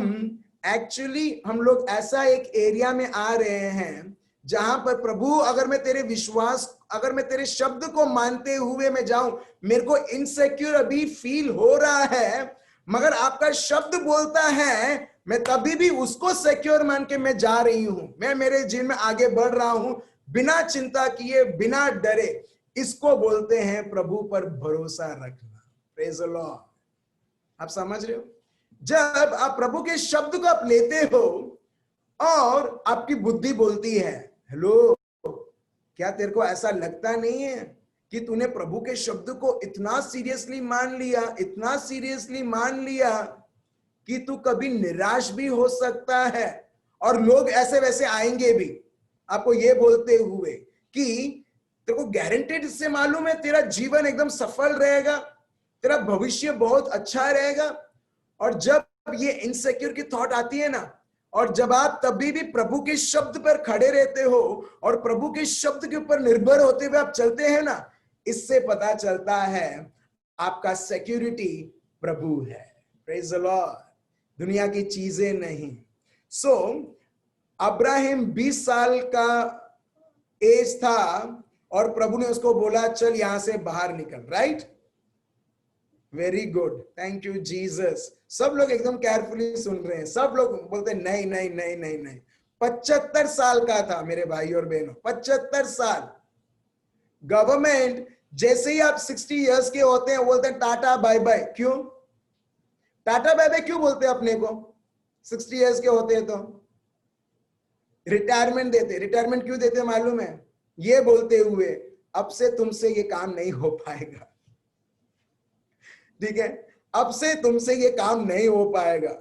एक्चुअली हम लोग ऐसा एक एरिया में आ रहे हैं जहां पर प्रभु अगर मैं तेरे शब्द को मानते हुए मैं जाऊं, मेरे को इनसिक्योर अभी फील हो रहा है, मगर आपका शब्द बोलता है मैं तभी भी उसको सिक्योर मान के मैं जा रही हूं, मैं मेरे जीवन में आगे बढ़ रहा हूं बिना चिंता किए, बिना डरे। इसको बोलते हैं प्रभु पर भरोसा रखना। Praise the Lord. आप समझ रहे हो? जब आप प्रभु के शब्द को आप लेते हो और आपकी बुद्धि बोलती है, हेलो, क्या तेरे को ऐसा लगता नहीं है कि तूने प्रभु के शब्द को इतना सीरियसली मान लिया कि तू कभी निराश भी हो सकता है? और लोग ऐसे वैसे आएंगे भी आपको ये बोलते हुए कि तेरे को गारंटेड इससे मालूम है तेरा जीवन एकदम सफल रहेगा, तेरा भविष्य बहुत अच्छा रहेगा। और जब ये इनसिक्योर की थॉट आती है ना, और जब आप तभी भी प्रभु के शब्द पर खड़े रहते हो और प्रभु के शब्द के ऊपर निर्भर होते हुए आप चलते हैं ना, इससे पता चलता है आपका सिक्योरिटी प्रभु है। Praise the Lord. दुनिया की चीजें नहीं। सो अब्राहम 20 साल का एज था और प्रभु ने उसको बोला चल यहां से बाहर निकल। Right? Very good, thank you Jesus. सब लोग एकदम केयरफुली सुन रहे हैं। सब लोग बोलते नहीं नहीं नहीं नहीं नहीं। 75 साल का था मेरे भाई और बहनों, 75 साल। गवर्नमेंट जैसे ही आप 60 इयर्स के होते हैं बोलते हैं टाटा बाय बाय। क्यों टाटा बाय बाय क्यों बोलते हैं अपने को? 60 इयर्स के होते हैं तो रिटायरमेंट देते। रिटायरमेंट क्यों देते मालूम है? ये बोलते हुए अब से तुमसे ये काम नहीं हो पाएगा। ठीक है, अब से तुमसे ये काम नहीं हो पाएगा,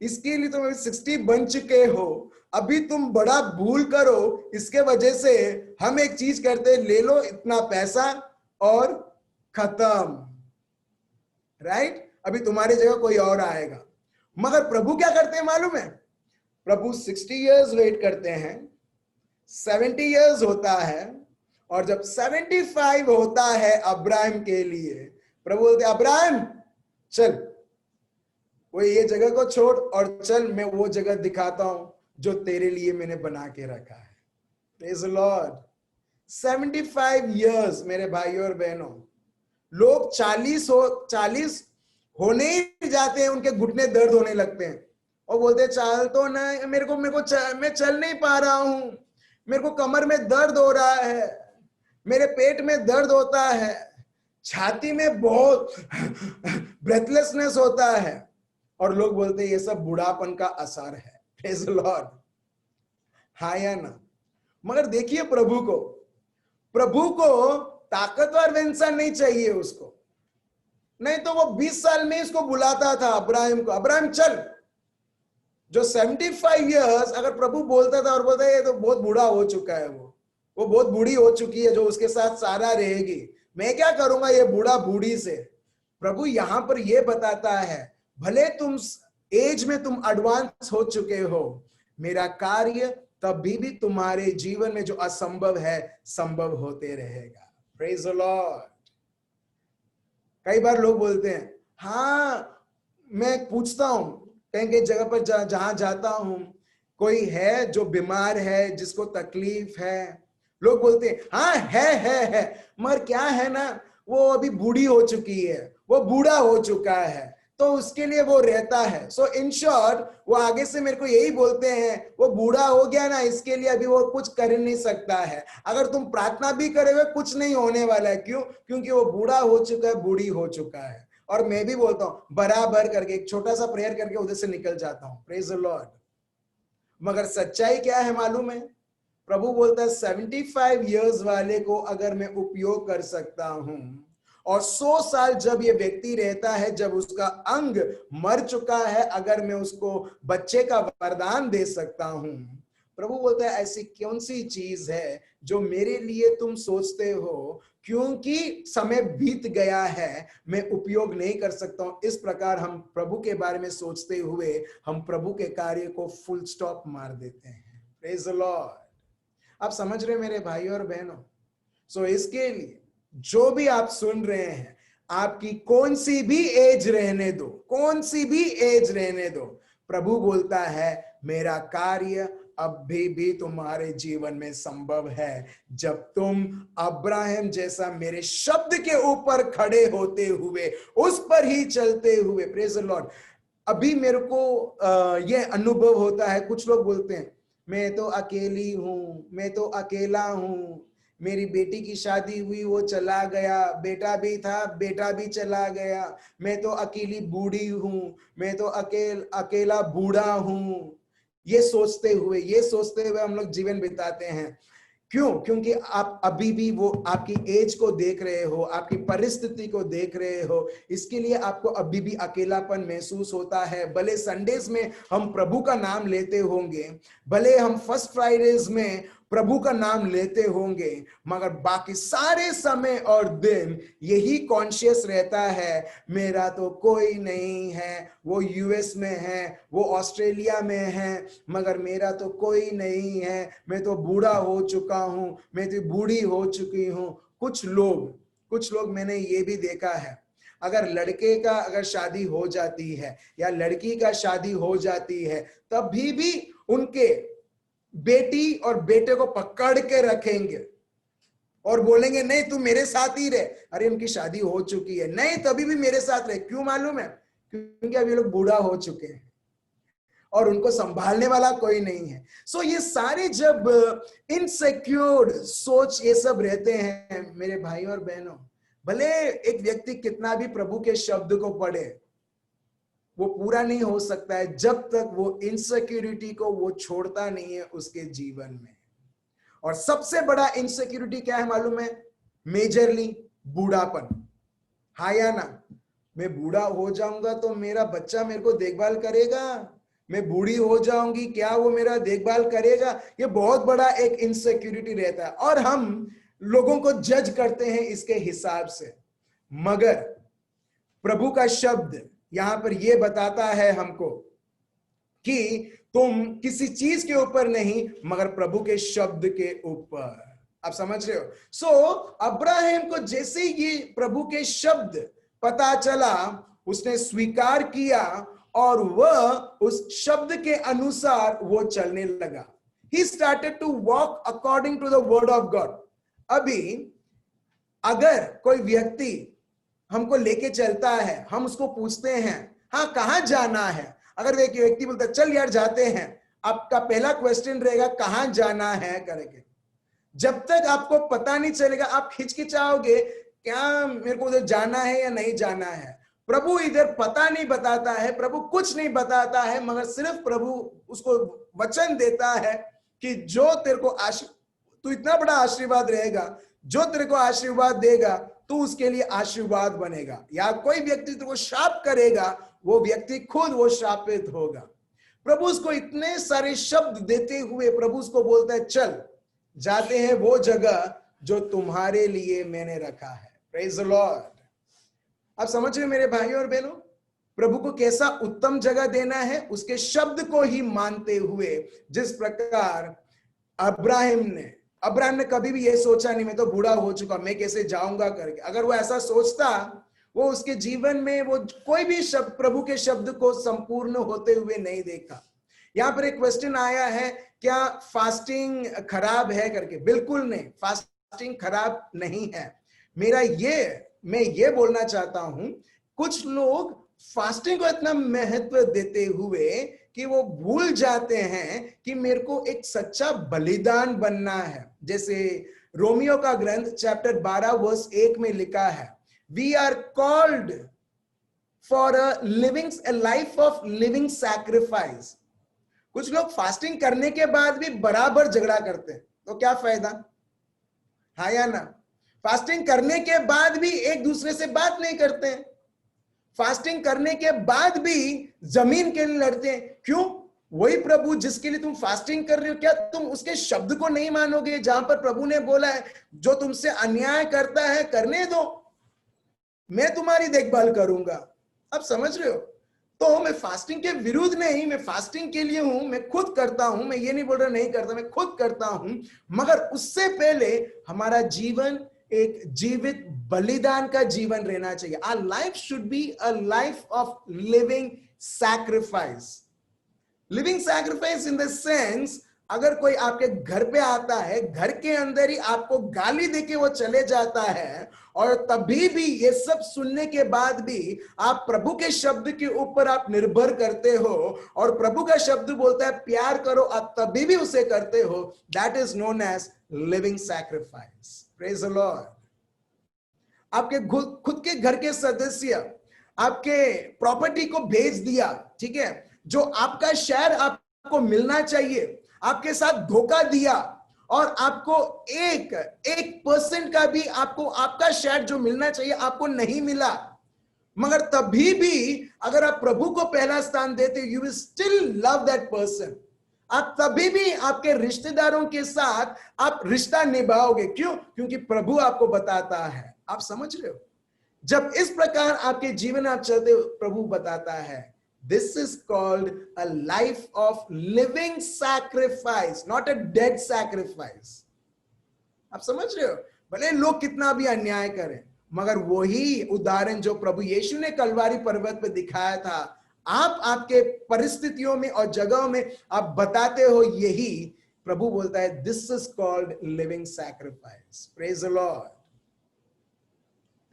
इसके लिए तुम 60 बन चुके हो, अभी तुम बड़ा भूल करो, इसके वजह से हम एक चीज करते, ले लो इतना पैसा और खत्म। राइट? अभी तुम्हारी जगह कोई और आएगा। मगर प्रभु क्या करते हैं मालूम है? प्रभु 60 इयर्स वेट करते हैं, 70 इयर्स होता है, और जब 75 होता है अब्राहम के लिए, प्रभु बोलते अब्राहम चल, वो ये जगह को छोड़ और चल, मैं वो जगह दिखाता हूं जो तेरे लिए मैंने बना के रखा है। Praise the Lord. 75 इयर्स मेरे भाइयों और बहनों। लोग 40 होने ही जाते हैं, उनके घुटने दर्द होने लगते हैं और बोलते चल तो नहीं, मैं चल नहीं पा रहा हूं, मेरे को कमर में दर्द हो रहा है, मेरे पेट में दर्द होता है, छाती में बहुत ब्रेथलेसनेस होता है, और लोग बोलते हैं ये सब बुढ़ापन का असर है। Praise the Lord. हाँ या ना? मगर देखिए प्रभु को ताकतवर इंसान नहीं चाहिए उसको, नहीं तो वो 20 साल में इसको बुलाता था अब्राहम को, अब्राहम चल। जो 75 इयर्स अगर प्रभु बोलता था और बोलता है ये तो बहुत बूढ़ा हो चुका है, वो बहुत बूढ़ी हो चुकी है जो उसके साथ सारा रहेगी, मैं क्या करूंगा ये बूढ़ा बूढ़ी से। प्रभु यहां पर ये बताता है भले तुम एज में तुम एडवांस हो चुके हो, मेरा कार्य तभी भी तुम्हारे जीवन में जो असंभव है संभव होते रहेगा। Praise the Lord. कई बार लोग बोलते हैं हाँ, मैं पूछता हूं कहीं कहीं जगह पर जहां जाता हूं, कोई है जो बीमार है, जिसको तकलीफ है, लोग बोलते हैं हाँ है, मगर क्या है ना, वो अभी बूढ़ी हो चुकी है, वो बूढ़ा हो चुका है, तो उसके लिए वो रहता है। सो इन शॉर्ट वो आगे से मेरे को यही बोलते हैं वो बूढ़ा हो गया ना, इसके लिए अभी वो कुछ कर नहीं सकता है, अगर तुम प्रार्थना भी करोगे कुछ नहीं होने वाला है। क्यों? क्योंकि वो बूढ़ा हो चुका है, बूढ़ी हो चुका है। और मैं भी बोलता हूं बराबर करके एक छोटा सा प्रेयर करके उधर से निकल जाता हूं। Praise the Lord. मगर सच्चाई क्या है मालूम है? प्रभु बोलता है 75 इयर्स वाले को अगर मैं उपयोग कर सकता हूं, और 100 साल जब ये व्यक्ति रहता है, जब उसका अंग मर चुका है, अगर मैं उसको बच्चे का वरदान दे सकता हूं, प्रभु बोलता है ऐसी कौन सी चीज है जो मेरे लिए तुम सोचते हो क्योंकि समय बीत गया है मैं उपयोग नहीं कर सकता हूं। इस प्रकार हम प्रभु के बारे में सोचते हुए हम प्रभु के कार्य को फुल स्टॉप मार देते हैं। Praise the Lord. आप समझ रहे मेरे भाई और बहनों? सो इसके लिए जो भी आप सुन रहे हैं, आपकी कौन सी भी एज रहने दो, कौन सी भी एज रहने दो, प्रभु बोलता है मेरा कार्य अभी भी तुम्हारे जीवन में संभव है, जब तुम अब्राहम जैसा मेरे शब्द के ऊपर खड़े होते हुए, उस पर ही चलते हुए। Praise the Lord. अभी मेरे को यह अनुभव होता है, कुछ लोग बोलते हैं मैं तो अकेली हूं, मैं तो अकेला हूं, मेरी बेटी की शादी हुई वो चला गया, बेटा भी था बेटा भी चला गया, मैं तो अकेली बूढ़ी हूं, मैं तो अकेला बूढ़ा हूं। ये सोचते हुए हम लोग जीवन बिताते हैं। क्यों? क्योंकि आप अभी भी वो आपकी एज को देख रहे हो, आपकी परिस्थिति को देख रहे हो, इसके लिए आपको अभी भी अकेलापन महसूस होता है। भले संडेज में हम प्रभु का नाम लेते होंगे, भले हम फर्स्ट फ्राइडेज में प्रभु का नाम लेते होंगे, मगर बाकी सारे समय और दिन यही कॉन्शियस रहता है मेरा तो कोई नहीं है, वो यूएस में है, वो ऑस्ट्रेलिया में है, मगर मेरा तो कोई नहीं है, मैं तो बूढ़ा हो चुका हूं, मैं तो बूढ़ी हो चुकी हूं। कुछ लोग मैंने ये भी देखा है, अगर लड़के का अगर शादी हो जाती है या लड़की का शादी हो जाती है, तभी भी उनके बेटी और बेटे को पकड़ के रखेंगे और बोलेंगे नहीं तू मेरे साथ ही रहे। अरे उनकी शादी हो चुकी है, नहीं तभी भी मेरे साथ रहे। क्यों मालूम है? क्योंकि अभी लोग बूढ़ा हो चुके हैं और उनको संभालने वाला कोई नहीं है। सो ये सारे जब इनसिक्योर सोच ये सब रहते हैं मेरे भाई और बहनों, भले एक व्यक्ति कितना भी प्रभु के शब्द को पढ़े, वो पूरा नहीं हो सकता है जब तक वो इनसिक्योरिटी को वो छोड़ता नहीं है उसके जीवन में। और सबसे बड़ा इनसिक्योरिटी क्या है मालूम है? मेजरली बूढ़ापन। हाँ या ना? मैं बूढ़ा हो जाऊंगा तो मेरा बच्चा मेरे को देखभाल करेगा, मैं बूढ़ी हो जाऊंगी क्या वो मेरा देखभाल करेगा? ये बहुत बड़ा एक इनसिक्योरिटी रहता है और हम लोगों को जज करते हैं इसके हिसाब से। मगर प्रभु का शब्द यहां पर यह बताता है हमको कि तुम किसी चीज के ऊपर नहीं मगर प्रभु के शब्द के ऊपर। आप समझ रहे हो? सो अब्राहम को जैसे ही प्रभु के शब्द पता चला, उसने स्वीकार किया और वह उस शब्द के अनुसार वो चलने लगा। He started to walk according to the word of God. अभी अगर कोई व्यक्ति हमको लेके चलता है, हम उसको पूछते हैं हाँ कहां जाना है, अगर एक व्यक्ति बोलता है चल यार जाते हैं, आपका पहला क्वेश्चन रहेगा कहां जाना है करके। जब तक आपको पता नहीं चलेगा आप हिचकिचाओगे क्या मेरे को उधर जाना है या नहीं जाना है। प्रभु इधर पता नहीं बताता है, प्रभु कुछ नहीं बताता है, मगर सिर्फ प्रभु उसको वचन देता है कि जो तेरे को तू इतना बड़ा आशीर्वाद रहेगा, जो तेरे को आशीर्वाद देगा तू उसके लिए आशीर्वाद बनेगा। या कोई व्यक्ति तेरे को शाप करेगा, वो व्यक्ति खुद वो शापित होगा। प्रभु उसको इतने सारे शब्द देते हुए प्रभु उसको बोलता है चल जाते हैं वो जगह जो तुम्हारे लिए मैंने रखा है। Praise the Lord. आप समझ रहे मेरे भाइयों और बहनों, प्रभु को कैसा उत्तम जगह देना है, उसके शब्द को ही मानते हुए। जिस प्रकार अब्राहम ने कभी भी ये सोचा नहीं मैं तो बूढ़ा हो चुका, मैं कैसे जाऊंगा करके। अगर वो ऐसा सोचता, वो उसके जीवन में वो कोई भी शब्द प्रभु के शब्द को संपूर्ण होते हुए नहीं देखा। यहां पर एक क्वेश्चन आया है क्या फास्टिंग खराब है करके। बिल्कुल नहीं, फास्टिंग खराब नहीं है। मैं ये बोलना चाहता हूं, कुछ लोग फास्टिंग को इतना महत्व देते हुए कि वो भूल जाते हैं कि मेरे को एक सच्चा बलिदान बनना है। जैसे रोमियो का ग्रंथ चैप्टर 12 वर्स 1 में लिखा है, we are called for a life of living sacrifice. कुछ लोग फास्टिंग करने के बाद भी बराबर झगड़ा करते हैं, तो क्या फायदा? हाँ या ना? फास्टिंग करने के बाद भी एक दूसरे से बात नहीं करते हैं, फास्टिंग करने के बाद भी जमीन के लिए लड़ते हैं। क्यों? वही प्रभु जिसके लिए तुम फास्टिंग कर रहे हो, क्या तुम उसके शब्द को नहीं मानोगे जहां पर प्रभु ने बोला है जो तुमसे अन्याय करता है करने दो, मैं तुम्हारी देखभाल करूंगा। अब समझ रहे हो? तो मैं फास्टिंग के विरुद्ध नहीं, मैं फास्टिंग के लिए हूं, मैं खुद करता हूं, मैं ये नहीं बोल रहा नहीं करता, मैं खुद करता हूं। मगर उससे पहले हमारा जीवन एक जीवित बलिदान का जीवन रहना चाहिए। Our life should be a life of living sacrifice. Living sacrifice in the sense, अगर कोई आपके घर पे आता है, घर के अंदर ही आपको गाली देके वो चले जाता है, और तभी भी ये सब सुनने के बाद भी आप प्रभु के शब्द के ऊपर आप निर्भर करते हो, और प्रभु का शब्द बोलता है प्यार करो, आप तभी भी उसे करते हो, that is known as living sacrifice. Praise the lord. आपके खुद के घर के सदस्य आपके प्रॉपर्टी को बेच दिया, ठीक है, जो आपका शेयर आपको मिलना चाहिए, आपके साथ धोखा दिया, और आपको 1% का भी आपको आपका शेयर जो मिलना चाहिए आपको नहीं मिला, मगर तभी भी अगर आप प्रभु को पहला स्थान देते, you will still love that person. आप तभी भी आपके रिश्तेदारों के साथ आप रिश्ता निभाओगे। क्यों? क्योंकि प्रभु आपको बताता है। आप समझ रहे हो? जब इस प्रकार आपके जीवन आप चलते हो, प्रभु बताता है, this is called a life of living sacrifice, not a dead sacrifice. आप समझ रहे हो? भले लोग कितना भी अन्याय करें, मगर वही उदाहरण जो प्रभु यीशु ने कलवारी पर्वत पे दिखाया था, आप आपके परिस्थितियों में और जगहों में आप बताते हो, यही प्रभु बोलता है, this is called living sacrifice. Praise the Lord.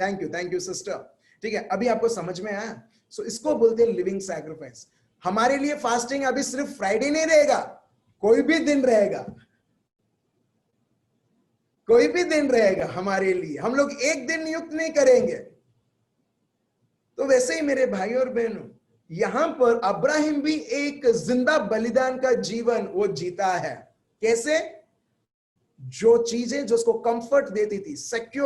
Thank you sister. ठीक है, अभी आपको समझ में आया? सो इसको बोलते हैं लिविंग सैक्रिफाइस। हमारे लिए फास्टिंग अभी सिर्फ फ्राइडे नहीं रहेगा, कोई भी दिन रहेगा, कोई भी दिन रहेगा हमारे लिए। हम लोग एक दिन नियुक्त नहीं करेंगे। तो वैसे ही मेरे भाई और बहनों, यहां पर अब्राहिम भी एक जिंदा बलिदान का जीवन वो जीता है। कैसे? जो चीजें जो उसको कंफर्ट देती थी,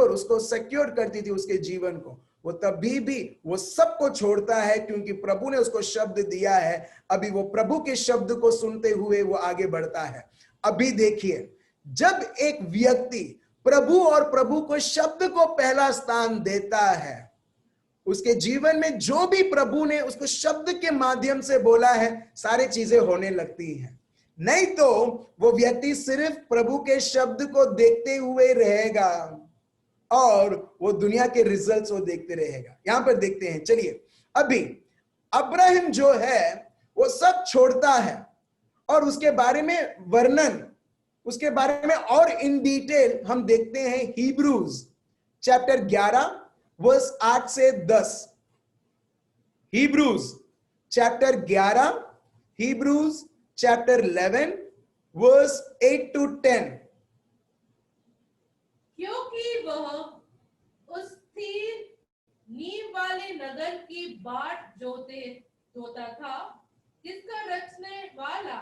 उसको सिक्योर करती थी उसके जीवन को, वो तभी भी वो सबको छोड़ता है, क्योंकि प्रभु ने उसको शब्द दिया है। अभी वो प्रभु के शब्द को सुनते हुए वो आगे बढ़ता है। अभी देखिए, जब एक व्यक्ति प्रभु और प्रभु को शब्द को पहला स्थान देता है, उसके जीवन में जो भी प्रभु ने उसको शब्द के माध्यम से बोला है, सारी चीजें होने लगती हैं। नहीं तो वो व्यक्ति सिर्फ प्रभु के शब्द को देखते हुए रहेगा और वो दुनिया के रिजल्ट्स वो देखते रहेगा। यहां पर देखते हैं, चलिए। अभी अब्राहम जो है वो सब छोड़ता है, और उसके बारे में वर्णन, उसके बारे में और इन डिटेल हम देखते हैं हिब्रूज चैप्टर 11 वर्स 8 से 10। Hebrews chapter 11, Hebrews chapter 11 verse 8 to 10। क्योंकि वह उस स्थिर नींव वाले नगर की बाट जोता था, जिसका रचने वाला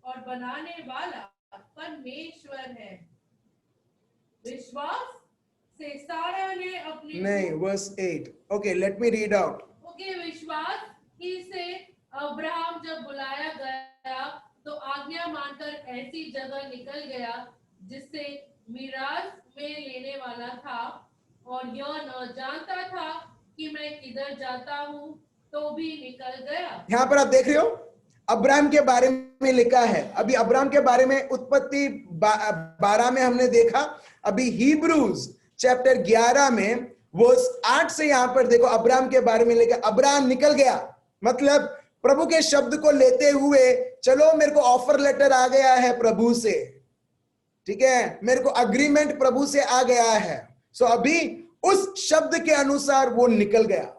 और बनाने वाला परमेश्वर है। विश्वास से सारा ने अपने नहीं, verse 8। Okay, let me read out. Okay, विश्वास ही से अब्राहम जब बुलाया गया तो आज्ञा मानकर ऐसी जगह निकल गया जिससे मिराज में लेने वाला था, और यह न जानता था कि मैं किधर जाता हूँ, तो भी निकल गया। यहां पर आप देख रहे हो, अब्राहम के बारे में लिखा है। अभी अब्राहम के बारे में उत्पत्ति 12 में हमने देखा। अभी हिब्रूज चैप्टर 11 में वर्स 8 से यहां पर देखो, अब्राहम के बारे में लिखा, अब्राहम निकल गया, मतलब प्रभु के शब्द को लेते हुए, चलो मेरे को ऑफर लेटर आ गया है प्रभु से, ठीक है, मेरे को अग्रीमेंट प्रभु से आ गया है। सो अभी उस शब्द के अनुसार वो निकल गया।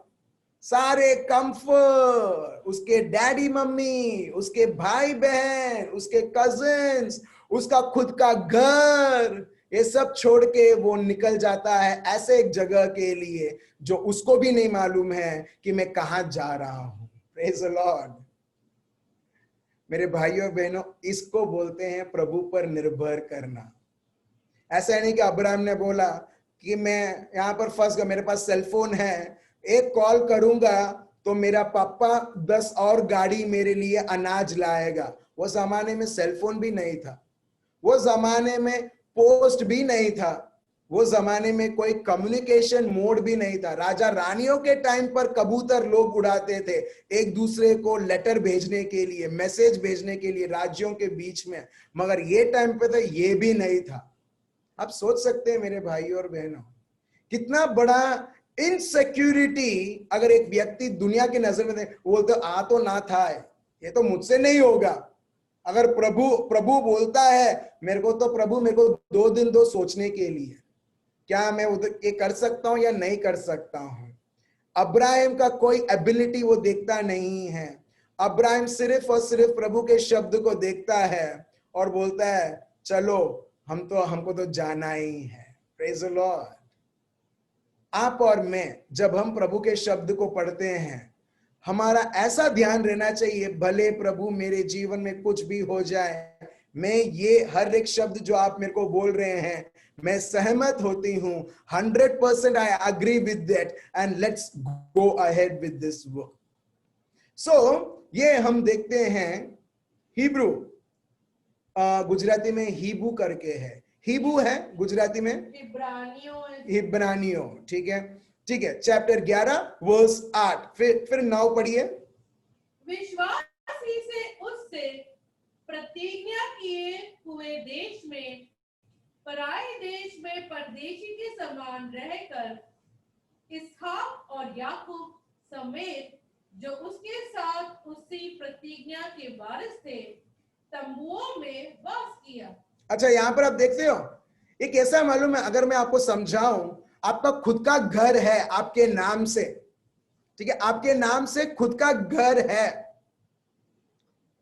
सारे कंफर्ट, उसके डैडी मम्मी, उसके भाई बहन, उसके कजिन्स, उसका खुद का घर, ये सब छोड़ के वो निकल जाता है ऐसे एक जगह के लिए जो उसको भी नहीं मालूम है कि मैं कहां जा रहा हूं। Praise the Lord. मेरे भाइयों बहनों, इसको बोलते हैं प्रभु पर निर्भर करना। ऐसा नहीं कि अब्राहम ने बोला कि मैं यहां पर फंस गया, मेरे पास सेलफोन है, एक कॉल करूंगा तो मेरा पापा 10 और गाड़ी मेरे लिए अनाज लाएगा। वो जमाने में सेलफोन भी नहीं था, वो जमाने में पोस्ट भी नहीं था, वो जमाने में कोई कम्युनिकेशन मोड भी नहीं था। राजा रानियों के टाइम पर कबूतर लोग उड़ाते थे एक दूसरे को लेटर भेजने के लिए, मैसेज भेजने के लिए राज्यों के बीच में, मगर ये टाइम पे तो ये भी नहीं था। आप सोच सकते हैं मेरे भाइयों और बहनों, कितना बड़ा इनसिक्योरिटी अगर एक व्यक्ति दुनिया की नजर में बोलते आ तो ना था है, ये तो मुझसे नहीं होगा। अगर प्रभु बोलता है मेरे को, तो प्रभु मेरे को 2 दिन दो सोचने के लिए, क्या मैं उधर ये कर सकता हूं या नहीं कर सकता हूं। अब्राहम का कोई एबिलिटी वो देखता नहीं है। अब्राहम सिर्फ और सिर्फ प्रभु के शब्द को देखता है और बोलता है चलो हमको तो जाना ही है। Praise the Lord. आप और मैं जब हम प्रभु के शब्द को पढ़ते हैं, हमारा ऐसा ध्यान रहना चाहिए, भले प्रभु मेरे जीवन में कुछ भी हो जाए, मैं ये हर एक शब्द जो आप मेरे को बोल रहे हैं मैं सहमत होती हूं, 100% I agree with that and let's go ahead with this work. So ये हम देखते हैं हिब्रू, गुजराती में हीबू करके है, हीबू है गुजराती में हिब्रानियों। ठीक है, चैप्टर 11 वर्स 8। फिर 9 पढ़िए। विश्वास ही से उससे प्रतिज्ञा किए हुए देश में, पराए देश में परदेशी के समान रहकर, इसहाक और याकूब समेत जो उसके साथ उसी प्रतिज्ञा के वारिस थे, तंबुओं में वास किया। अच्छा, यहां पर आप देखते हो एक ऐसा मालूम है, अगर मैं आपको समझाऊं, आपका खुद का घर है आपके नाम से, ठीक है, आपके नाम से खुद का घर है,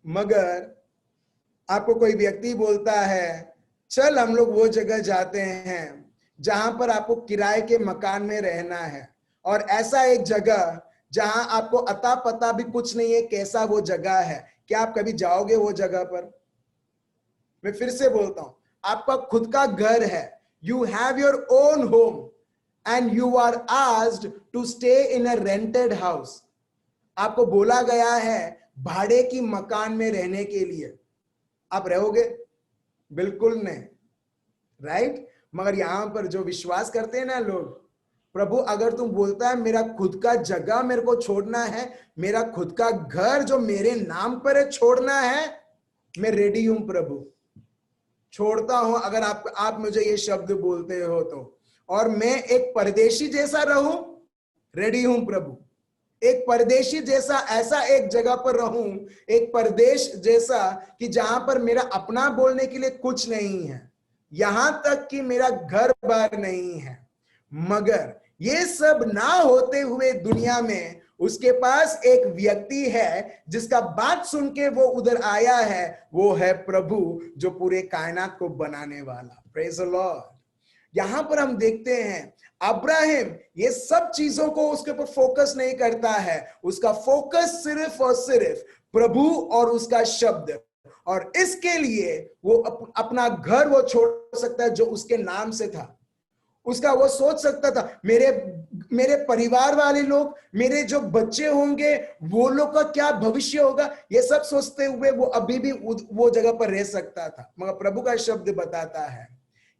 मगर आपको कोई व्यक्ति बोलता है चल हम लोग वो जगह जाते हैं जहां पर आपको किराए के मकान में रहना है, और ऐसा एक जगह जहां आपको अता पता भी कुछ नहीं है कैसा वो जगह है, क्या आप कभी जाओगे वो जगह पर? मैं फिर से बोलता हूं, आपका खुद का घर है, you have your own home and you are asked to stay in a rented house. आपको बोला गया है भाड़े की मकान में रहने के लिए, आप रहोगे? बिल्कुल नहीं, राइट? मगर यहां पर जो विश्वास करते हैं ना लोग, प्रभु अगर तुम बोलता है मेरा खुद का जगह मेरे को छोड़ना है, मेरा खुद का घर जो मेरे नाम पर है छोड़ना है, मैं रेडी हूं प्रभु, छोड़ता हूं। अगर आप मुझे ये शब्द बोलते हो तो, और मैं एक परदेशी जैसा रहूं, रेडी हूं प्रभु। एक परदेशी जैसा ऐसा एक जगह पर रहूं, एक परदेश जैसा कि जहां पर मेरा अपना बोलने के लिए कुछ नहीं है, यहां तक कि मेरा घर बार नहीं है। मगर ये सब ना होते हुए दुनिया में उसके पास एक व्यक्ति है जिसका बात सुन के वो उधर आया है, वो है प्रभु जो पूरे कायनात को बनाने वाला। Praise the Lord. यहां पर हम देखते हैं अब्राहम ये सब चीजों को उसके ऊपर फोकस नहीं करता है, उसका फोकस सिर्फ और सिर्फ प्रभु और उसका शब्द, और इसके लिए वो अपना घर वो छोड़ सकता है जो उसके नाम से था। उसका वो सोच सकता था मेरे परिवार वाले लोग, मेरे जो बच्चे होंगे वो लोग का क्या भविष्य होगा, ये सब सोचते हुए वो अभी भी वो जगह पर रह सकता था। मगर प्रभु का शब्द बताता है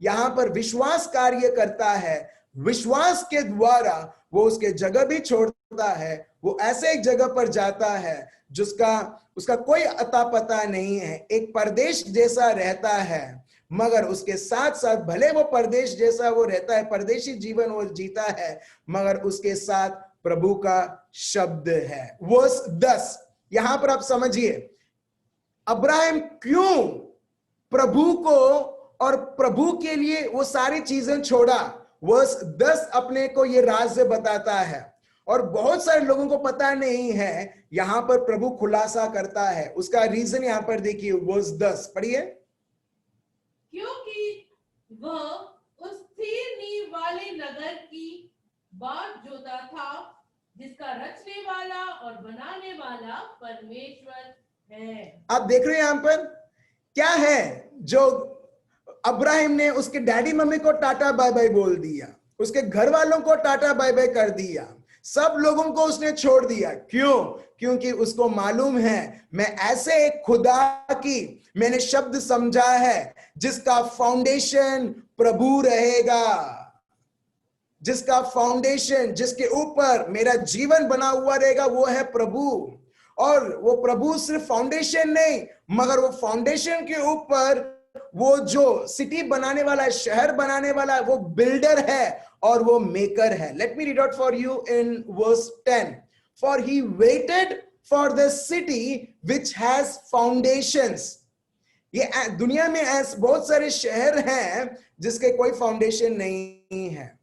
यहां पर विश्वास कार्य करता है, विश्वास के द्वारा वो उसके जगह भी छोड़ता है, वो ऐसे एक जगह पर जाता है उसका कोई अता पता नहीं है, एक परदेश जैसा रहता है, मगर उसके साथ साथ भले वो परदेश जैसा वो रहता है, परदेशी जीवन वो जीता है, मगर उसके साथ प्रभु का शब्द है। वर्स 10 यहां पर आप समझिए अब्राहम क्यों प्रभु को और प्रभु के लिए वो सारी चीजें छोड़ा। वर्स 10 अपने को ये राज बताता है, और बहुत सारे लोगों को पता नहीं है, यहां पर प्रभु खुलासा करता है। उसका रीजन यहां पर देखिए, वर्स 10 पढ़िए। क्योंकि वह उस स्थिर नींव वाले नगर की बाट जोता था जिसका रचने वाला और बनाने वाला परमेश्वर है। आप देख रहे हैं यहां पर क्या है, जो अब्राहम ने उसके डैडी मम्मी को टाटा बाय बाय बोल दिया, उसके घर वालों को टाटा बाय बाय कर दिया, सब लोगों को उसने छोड़ दिया। क्यों? क्योंकि उसको मालूम है मैं ऐसे एक खुदा की मैंने शब्द समझा है जिसका फाउंडेशन प्रभु रहेगा, जिसका फाउंडेशन, जिसके ऊपर मेरा जीवन बना हुआ रहेगा, वो है प्रभु। और वो प्रभु सिर्फ फाउंडेशन नहीं, मगर वो फाउंडेशन के ऊपर वो जो सिटी बनाने वाला है, शहर बनाने वाला है, वो बिल्डर है और वो मेकर है। Let me read out for you in verse 10। For he waited for the city which has foundations. ये दुनिया में ऐसे बहुत सारे शहर हैं जिसके कोई फाउंडेशन नहीं है।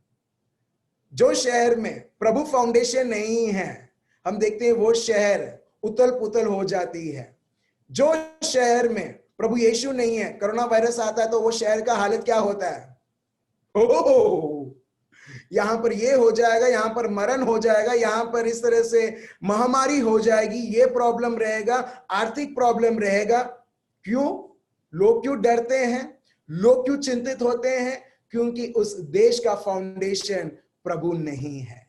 जो शहर में प्रभु फाउंडेशन नहीं है, हम देखते हैं वो शहर उतल पुतल हो जाती है। जो शहर में प्रभु यीशु नहीं है, कोरोना वायरस आता है तो वो शहर का हालत क्या होता है? ओह, यहां पर ये हो जाएगा, यहां पर मरण हो जाएगा, यहां पर इस तरह से महामारी हो जाएगी, ये प्रॉब्लम रहेगा, आर्थिक प्रॉब्लम रहेगा। क्यों? लोग क्यों डरते हैं? लोग क्यों चिंतित होते हैं? क्योंकि उस देश का फाउंडेशन प्रभु नहीं है।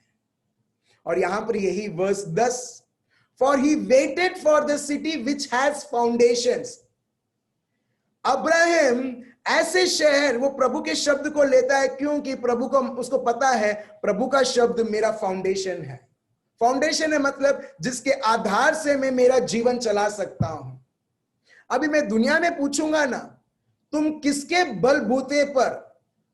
और यहां पर यही verse 10, for he waited for the city which has foundations. Abraham ऐसे शहर, वो प्रभु के शब्द को लेता है क्योंकि प्रभु को, उसको पता है प्रभु का शब्द मेरा फाउंडेशन है। फाउंडेशन है मतलब जिसके आधार से मैं मेरा जीवन चला सकता हूं। अभी मैं दुनिया में पूछूंगा ना, तुम किसके बलबूते पर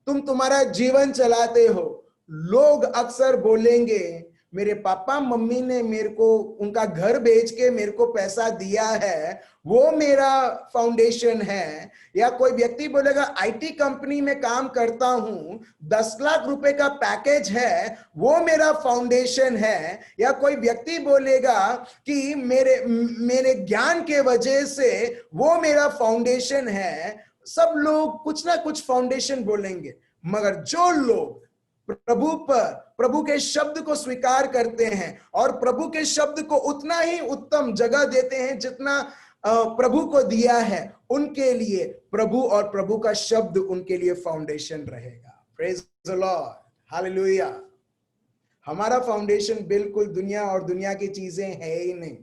तुम तुम्हारा जीवन चलाते हो? लोग अक्सर बोलेंगे मेरे पापा मम्मी ने मेरे को उनका घर बेच के मेरे को पैसा दिया है, वो मेरा फाउंडेशन है। या कोई व्यक्ति बोलेगा आईटी कंपनी में काम करता हूं, 10 लाख रुपए का पैकेज है, वो मेरा फाउंडेशन है। या कोई व्यक्ति बोलेगा कि मेरे ज्ञान के वजह से वो मेरा फाउंडेशन है। सब लोग कुछ ना कुछ फाउंडेशन बोलेंगे, मगर जो लोग प्रभु के शब्द को स्वीकार करते हैं और प्रभु के शब्द को उतना ही उत्तम जगह देते हैं जितना प्रभु को दिया है, उनके लिए प्रभु और प्रभु का शब्द उनके लिए फाउंडेशन रहेगा। Praise the Lord, hallelujah. हमारा फाउंडेशन बिल्कुल दुनिया और दुनिया की चीजें है ही नहीं।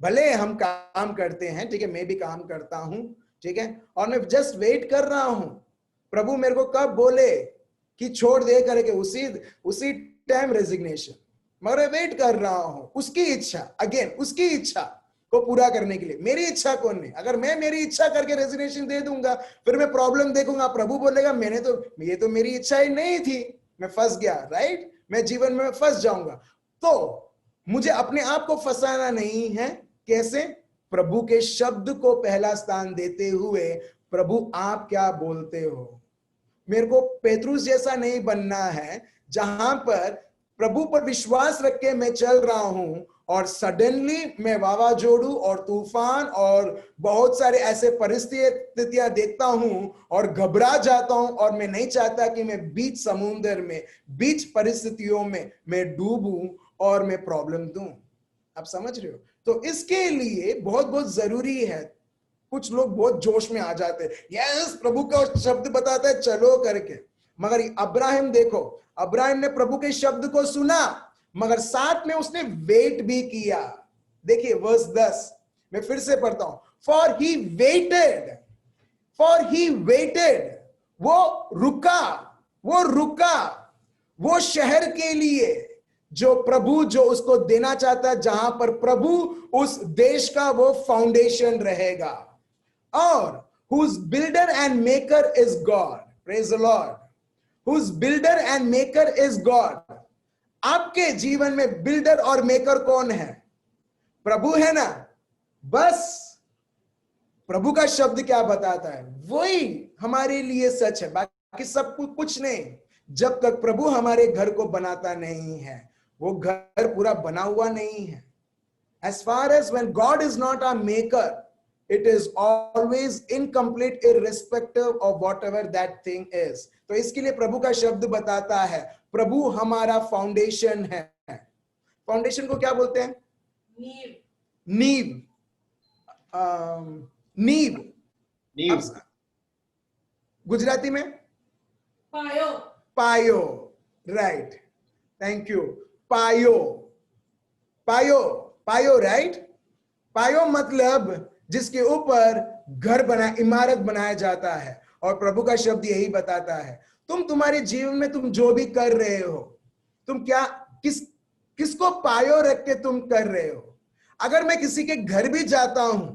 भले हम काम करते हैं, ठीक है, मैं भी काम करता हूं, ठीक है, और मैं जस्ट वेट कर रहा हूं प्रभु मेरे को कब बोले कि छोड़ दे करके उसी टाइम रेजिग्नेशन, मगर वेट कर रहा हूं उसकी इच्छा, अगेन उसकी इच्छा को पूरा करने के लिए। मेरी इच्छा कौन नहीं? अगर मैं मेरी इच्छा करके रेजिग्नेशन दे दूंगा, फिर मैं प्रॉब्लम देखूंगा, प्रभु बोलेगा ये तो मेरी इच्छा ही नहीं थी, मैं फंस गया, राइट? मैं जीवन में फंस जाऊंगा। तो मुझे अपने आप को फंसाना नहीं है। कैसे? प्रभु के शब्द को पहला स्थान देते हुए, प्रभु आप क्या बोलते हो? मेरे को पेतरुस जैसा नहीं बनना है, जहां पर प्रभु पर विश्वास रख के मैं चल रहा हूं और सडनली मैं वावाजोड़ू और तूफान और बहुत सारे ऐसे परिस्थितियां देखता हूं और घबरा जाता हूं, और मैं नहीं चाहता कि मैं बीच समुद्र में, बीच परिस्थितियों में मैं डूबूं और मैं प्रॉब्लम दूं। आप समझ रहे हो? तो इसके लिए बहुत बहुत जरूरी है। कुछ लोग बहुत जोश में आ जाते हैं, यस प्रभु का शब्द बताता है चलो करके, मगर अब्राहम देखो, अब्राहम ने प्रभु के शब्द को सुना, मगर साथ में उसने वेट भी किया। देखिए वर्स 10 मैं फिर से पढ़ता हूं, फॉर ही वेटेड, वो रुका वो शहर के लिए जो प्रभु जो उसको देना चाहता है, जहां पर प्रभु उस देश का वो फाउंडेशन रहेगा। और whose builder and maker is God. Praise the Lord. Whose builder and maker is God. आपके जीवन में बिल्डर और मेकर कौन है? प्रभु है ना। बस प्रभु का शब्द क्या बताता है वही हमारे लिए सच है, बाकी सब कुछ नहीं। जब तक प्रभु हमारे घर को बनाता नहीं है, वो घर पूरा बना हुआ नहीं है। As far as when God is not our maker, it is always incomplete irrespective of whatever that thing is. तो इसके लिए प्रभु का शब्द बताता है प्रभु हमारा फाउंडेशन है। फाउंडेशन को क्या बोलते हैं? नींव। गुजराती में पायो, राइट, थैंक यू। पायो, राइट। पायो मतलब जिसके ऊपर घर इमारत बनाया जाता है, और प्रभु का शब्द यही बताता है तुम्हारे जीवन में तुम जो भी कर रहे हो, तुम क्या किसको पायो रख के तुम कर रहे हो। अगर मैं किसी के घर भी जाता हूं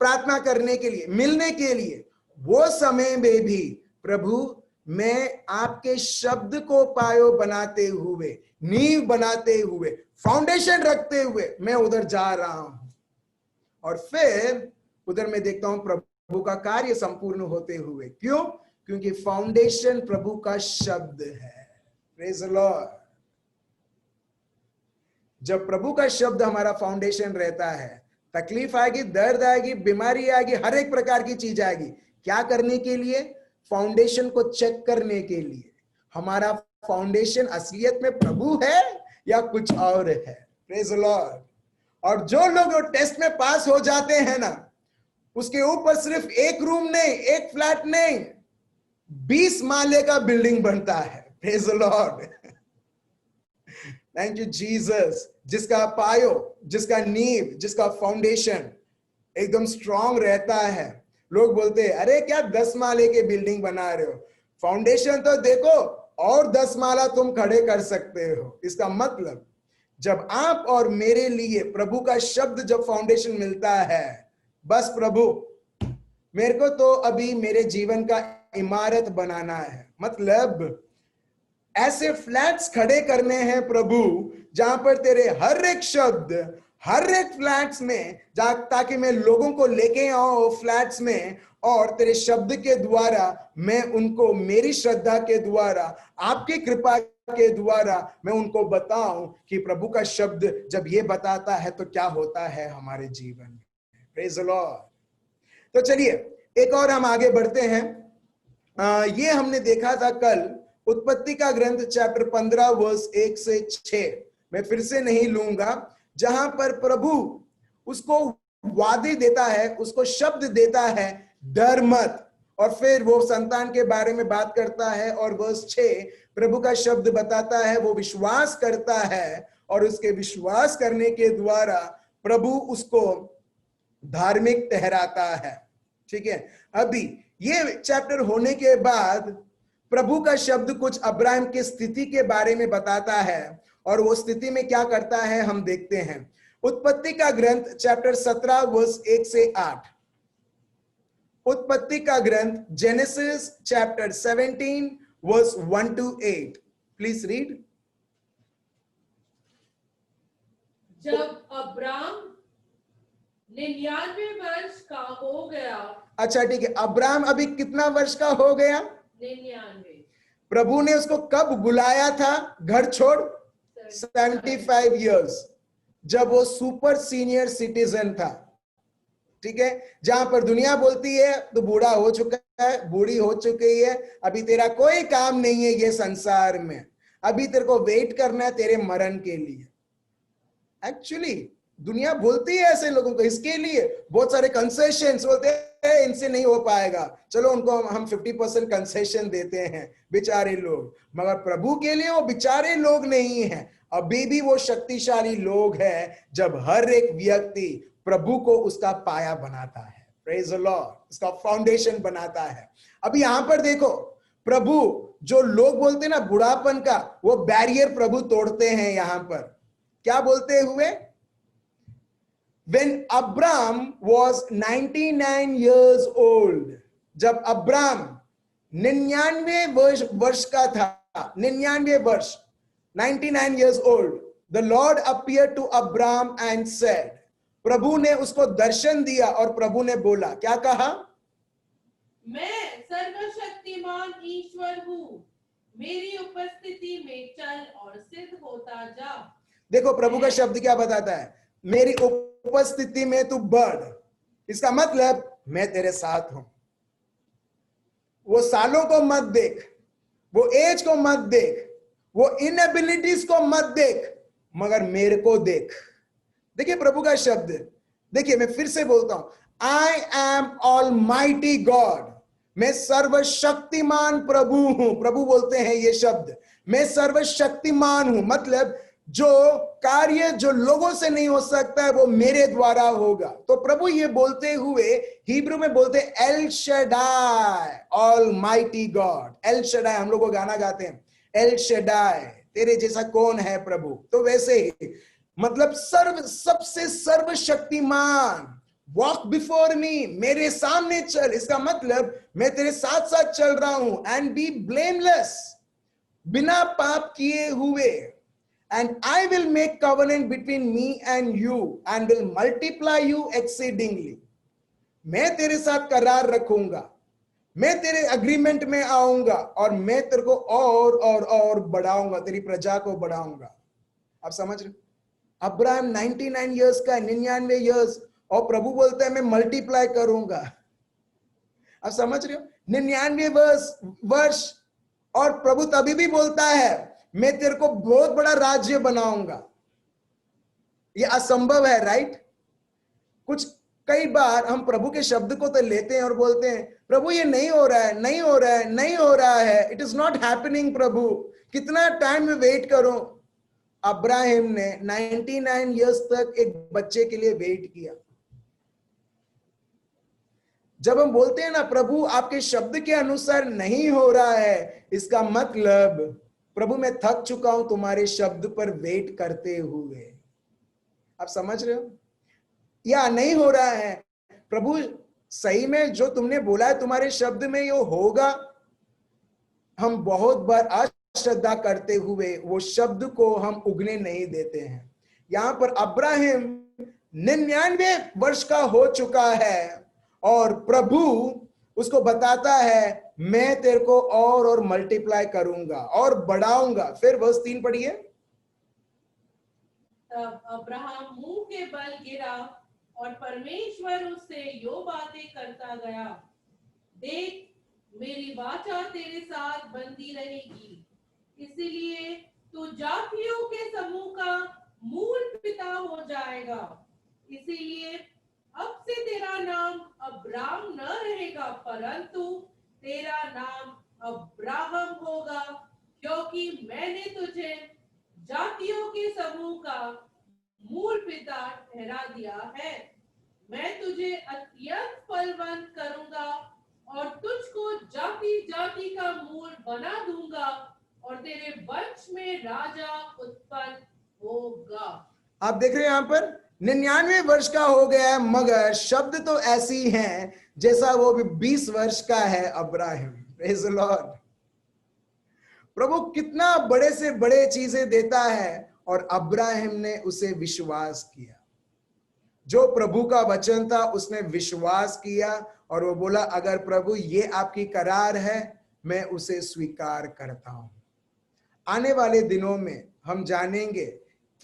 प्रार्थना करने के लिए, मिलने के लिए, वो समय में भी प्रभु मैं आपके शब्द को पायो बनाते हुए, नींव बनाते हुए, फाउंडेशन रखते हुए मैं उधर जा रहा हूं। और फिर उधर मैं देखता हूं प्रभु का कार्य संपूर्ण होते हुए। क्यों? क्योंकि फाउंडेशन प्रभु का शब्द है। Praise the Lord. जब प्रभु का शब्द हमारा फाउंडेशन रहता है, तकलीफ आएगी, दर्द आएगी, बीमारी आएगी, हर एक प्रकार की चीज आएगी। क्या करने के लिए? फाउंडेशन को चेक करने के लिए। हमारा फाउंडेशन असलियत में प्रभु है या कुछ और है। Praise the Lord. और जो लोग टेस्ट में पास हो जाते हैं ना, उसके ऊपर सिर्फ एक रूम नहीं, एक फ्लैट नहीं, 20 माले का बिल्डिंग बनता है। Praise the Lord. Thank you Jesus. जिसका पायो, जिसका नींव, जिसका फाउंडेशन एकदम स्ट्रांग रहता है। लोग बोलते हैं, अरे क्या 10 माले के बिल्डिंग बना रहे हो? फाउंडेशन तो देखो, और 10 माला तुम खड़े कर सकते हो। इसका मतलब जब आप और मेरे लिए प्रभु का शब्द, जब फाउंडेशन मिलता है, बस प्रभु मेरे को तो अभी मेरे जीवन का इमारत बनाना है। मतलब ऐसे फ्लैट्स खड़े करने हैं प्रभु, जहां पर तेरे हर एक शब्द, हर एक फ्लैट्स में, ताकि मैं लोगों को लेके आऊं फ्लैट्स में, और तेरे शब्द के द्वारा मैं उनको, मेरी श्रद्धा के द्वारा, आपकी कृपा के द्वारा मैं उनको बताऊं कि प्रभु का शब्द जब ये बताता है तो क्या होता है हमारे जीवन में। Praise the Lord. तो चलिए एक और हम आगे बढ़ते हैं। ये हमने देखा था कल, उत्पत्ति का ग्रंथ चैप्टर 15 वर्स 1 से 6। मैं फिर से नहीं लूंगा, जहां पर प्रभु उसको वादे देता है, उसको शब्द देता है, डर मत। और फिर वो संतान के बारे में बात करता है, और वर्स 6 प्रभु का शब्द बताता है, वो विश्वास करता है, और उसके विश्वास करने के द्वारा प्रभु उसको धार्मिक ठहराता है। ठीक है। अभी ये चैप्टर होने के बाद प्रभु का शब्द कुछ अब्राहम की स्थिति के बारे में बताता है, और वो स्थिति में क्या करता है हम देखते हैं। उत्पत्ति का ग्रंथ चैप्टर 17 वर्स 1 से 8। उत्पत्ति का ग्रंथ Genesis chapter 17 verse 1 to 8। Please read. जब अब्राम 99 वर्ष का हो गया। अच्छा ठीक है, अब्राहम अभी कितना वर्ष का हो गया? 99। प्रभु ने उसको कब बुलाया था घर छोड़? 75 इयर्स, जब वो सुपर सीनियर सिटीजन था। ठीक है। जहां पर दुनिया बोलती है तो बूढ़ा हो चुका है, बूढ़ी हो चुकी है, अभी तेरा कोई काम नहीं है ये संसार में, अभी तेरे को वेट करना है तेरे मरण के लिए। एक्चुअली दुनिया बोलती है ऐसे लोगों को, इसके लिए बहुत सारे कंसेशंस होते हैं, इनसे नहीं हो पाएगा, चलो उनको हम 50% कंसेशन देते हैं, बेचारे लोग। मगर प्रभु के लिए वो बेचारे लोग नहीं हैं, अभी भी वो शक्तिशाली लोग हैं, जब हर एक व्यक्ति प्रभु को उसका पाया बनाता है। Praise the Lord. उसका फाउंडेशन बनाता है। अभी यहां पर देखो, प्रभु जो लोग बोलते हैं ना बुढ़ापन का, वो बैरियर प्रभु तोड़ते हैं। यहां पर क्या बोलते हुए? When Abram was 99 years old, जब अब्राम 99 वर्ष का था, 99 वर्ष, 99 years old, the Lord appeared to Abram and said, प्रभु ने उसको दर्शन दिया और प्रभु ने बोला, क्या कहा? मैं सर्वशक्तिमान ईश्वर हूँ, मेरी उपस्थिति में चल और सिद्ध होता जा। देखो प्रभु का शब्द क्या बताता है? मेरी उपस्थिति में तू बढ़। इसका मतलब मैं तेरे साथ हूं। वो सालों को मत देख, वो एज को मत देख, वो इनएबिलिटीज को मत देख, मगर मेरे को देख। देखिए प्रभु का शब्द, देखिए मैं फिर से बोलता हूं, आई एम ऑलमाइटी गॉड, मैं सर्वशक्तिमान प्रभु हूं। प्रभु बोलते हैं ये शब्द, मैं सर्वशक्तिमान हूं, मतलब जो कार्य जो लोगों से नहीं हो सकता है वो मेरे द्वारा होगा। तो प्रभु ये बोलते हुए हिब्रू में बोलते L Shaddai, almighty God. L Shaddai, हम लोग वो गाना गाते हैं, एल शडाई, तेरे जैसा कौन है प्रभु। तो वैसे ही मतलब सबसे सर्वशक्तिमान, वॉक बिफोर मी, मेरे सामने चल, इसका मतलब मैं तेरे साथ साथ चल रहा हूं, एंड बी ब्लेमलेस, बिना पाप किए हुए, and I will make covenant between me and you and will multiply you exceedingly. मैं तेरे साथ करार रखूंगा, मैं तेरे अग्रीमेंट में आऊंगा और मैं तेरे को और बढ़ाऊंगा, तेरी प्रजा को बढ़ाऊंगा। आप समझ रहे? अब्राहम 99 इयर्स का, 99 इयर्स, और प्रभु बोलता है मैं मल्टीप्लाई करूंगा। आप समझ रहे हो? 99 वर्ष, और प्रभु तभी भी बोलता है मैं तेरे को बहुत बड़ा राज्य बनाऊंगा। ये असंभव है, राइट? कुछ कई बार हम प्रभु के शब्द को तो लेते हैं और बोलते हैं प्रभु ये नहीं हो रहा है, नहीं हो रहा है, नहीं हो रहा है, इट इज नॉट हैपनिंग प्रभु, कितना टाइम में वेट करूं। अब्राहम ने 99 इयर्स तक एक बच्चे के लिए वेट किया। जब हम बोलते हैं ना प्रभु आपके शब्द के अनुसार नहीं हो रहा है, इसका मतलब प्रभु मैं थक चुका हूं तुम्हारे शब्द पर वेट करते हुए। आप समझ रहे हो? या नहीं हो रहा है प्रभु, सही में जो तुमने बोला है तुम्हारे शब्द में ये होगा। हम बहुत बार अश्रद्धा करते हुए वो शब्द को हम उगने नहीं देते हैं। यहां पर अब्राहम 99 वर्ष का हो चुका है और प्रभु उसको बताता है मैं तेरे को और मल्टीप्लाई करूंगा और बढ़ाऊंगा। फिर वर्स 3 पढ़िए। तब अब्राहम मुंह के बल गिरा और परमेश्वर उससे यो बातें करता गया, देख मेरी वाचा तेरे साथ बंधी रहेगी, इसलिए तू जातियों के समूह का मूल पिता हो जाएगा। इसीलिए अब से तेरा नाम अब्राम न रहेगा परंतु तेरा नाम अब्राहम होगा, क्योंकि मैंने तुझे जातियों के समूह का मूल पिता ठहरा दिया है। मैं तुझे अत्यंत फलवंत करूंगा और तुझको जाति जाति का मूल बना दूंगा और तेरे वंश में राजा उत्पन्न होगा। आप देख रहे हैं यहां पर 99 वर्ष का हो गया है, मगर शब्द तो ऐसी हैं जैसा वो भी 20 वर्ष का है अब्राहम। Praise the lord. प्रभु कितना बड़े से बड़े चीजें देता है और अब्राहम ने उसे विश्वास किया। जो प्रभु का वचन था उसने विश्वास किया और वो बोला अगर प्रभु ये आपकी करार है मैं उसे स्वीकार करता हूं। आने वाले दिनों में हम जानेंगे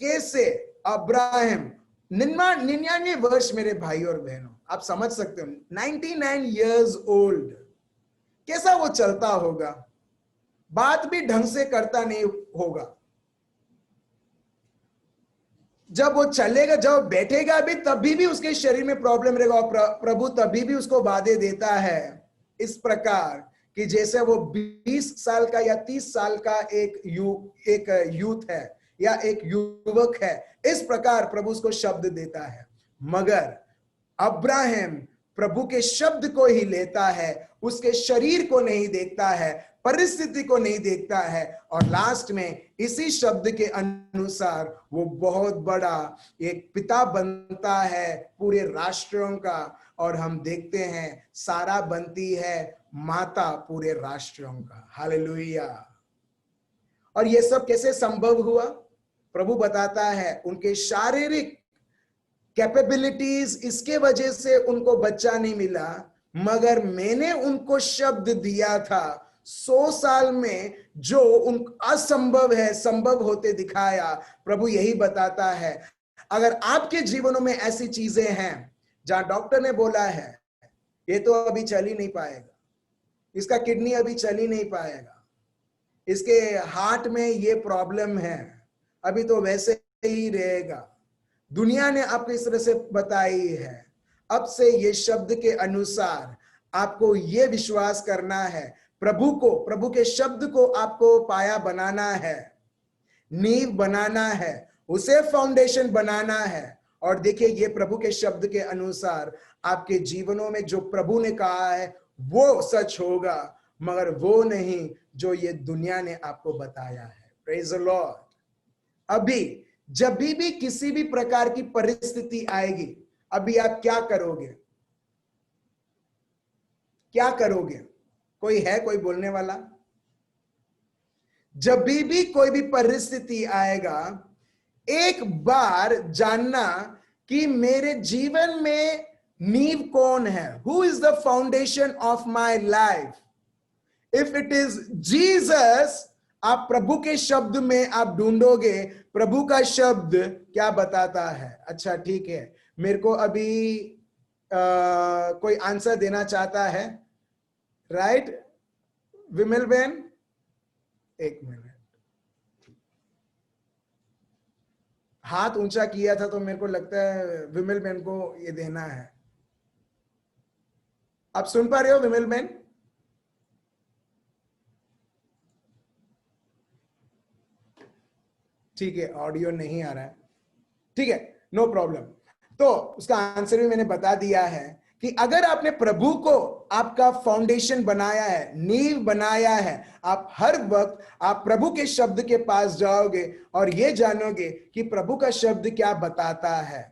कैसे अब्राहम 99 वर्ष, मेरे भाई और बहनों आप समझ सकते हो 99 इयर्स ओल्ड, कैसा वो चलता होगा, बात भी ढंग से करता नहीं होगा। जब वो चलेगा, जब बैठेगा भी तभी भी उसके शरीर में प्रॉब्लम रहेगा और प्रभु तभी भी उसको वादे देता है इस प्रकार कि जैसे वो 20 साल का या 30 साल का एक यूथ है या एक युवक है, इस प्रकार प्रभु उसको शब्द देता है। मगर अब्राहम प्रभु के शब्द को ही लेता है, उसके शरीर को नहीं देखता है, परिस्थिति को नहीं देखता है और लास्ट में इसी शब्द के अनुसार वो बहुत बड़ा एक पिता बनता है पूरे राष्ट्रों का। और हम देखते हैं सारा बनती है माता पूरे राष्ट्रों का। हालेलुया। और ये सब कैसे संभव हुआ? प्रभु बताता है उनके शारीरिक कैपेबिलिटीज इसके वजह से उनको बच्चा नहीं मिला, मगर मैंने उनको शब्द दिया था 100 साल में जो उन असंभव है संभव होते दिखाया। प्रभु यही बताता है अगर आपके जीवनों में ऐसी चीजें हैं जहां डॉक्टर ने बोला है ये तो अभी चल ही नहीं पाएगा, इसका किडनी अभी चल ही नहीं पाएगा, इसके हार्ट में ये प्रॉब्लम है, अभी तो वैसे ही रहेगा, दुनिया ने आपको इस तरह से बताई है, अब से ये शब्द के अनुसार आपको ये विश्वास करना है, प्रभु के शब्द को आपको पाया बनाना है, नींव बनाना है, उसे फाउंडेशन बनाना है। और देखिए ये प्रभु के शब्द के अनुसार आपके जीवनों में जो प्रभु ने कहा है वो सच होगा, मगर वो नहीं जो ये दुनिया ने आपको बताया है। Praise the Lord. अभी जब भी किसी भी प्रकार की परिस्थिति आएगी, अभी आप क्या करोगे? क्या करोगे? कोई है, कोई बोलने वाला? जब भी कोई भी परिस्थिति आएगा, एक बार जानना कि मेरे जीवन में नींव कौन है? Who is the foundation of my life? If it is Jesus, आप प्रभु के शब्द में आप ढूंढोगे प्रभु का शब्द क्या बताता है। अच्छा ठीक है, मेरे को अभी कोई आंसर देना चाहता है? राइट विमल बहन, एक मिनट, हाथ ऊंचा किया था तो मेरे को लगता है विमल बहन को ये देना है। आप सुन पा रहे हो विमल बहन? ठीक है, ऑडियो नहीं आ रहा है, ठीक है, नो प्रॉब्लम। तो उसका आंसर भी मैंने बता दिया है कि अगर आपने प्रभु को आपका फाउंडेशन बनाया है, नींव बनाया है, आप हर वक्त आप प्रभु के शब्द के पास जाओगे और ये जानोगे कि प्रभु का शब्द क्या बताता है।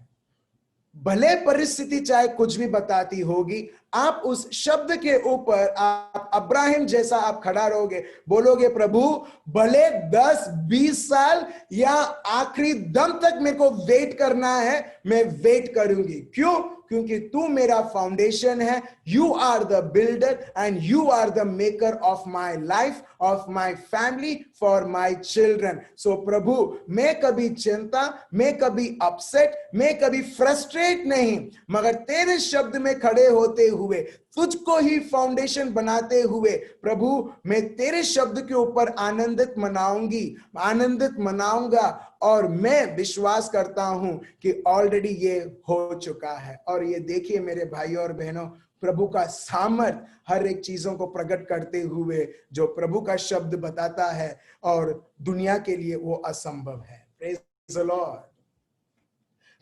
भले परिस्थिति चाहे कुछ भी बताती होगी, आप उस शब्द के ऊपर आप अब्राहम जैसा आप खड़ा रहोगे, बोलोगे प्रभु भले 10-20 साल या आखिरी दम तक मेरे को वेट करना है, मैं वेट करूंगी। क्यों? क्योंकि तू मेरा फाउंडेशन है। You are the builder and you are the maker of my life, of my family, for my children. So प्रभु, मैं कभी चिंता, मैं कभी अपसेट, मैं कभी फ्रस्ट्रेट नहीं, मगर तेरे शब्द में खड़े होते हुए, तुझको ही फाउंडेशन बनाते हुए प्रभु मैं तेरे शब्द के ऊपर आनंदित मनाऊंगी, आनंदित मनाऊंगा। और मैं विश्वास करता हूं कि ऑलरेडी ये हो चुका है। और ये देखिए मेरे भाइयों और बहनों, प्रभु का सामर्थ हर एक चीजों को प्रकट करते हुए जो प्रभु का शब्द बताता है, और दुनिया के लिए वो असंभव है। Praise the Lord.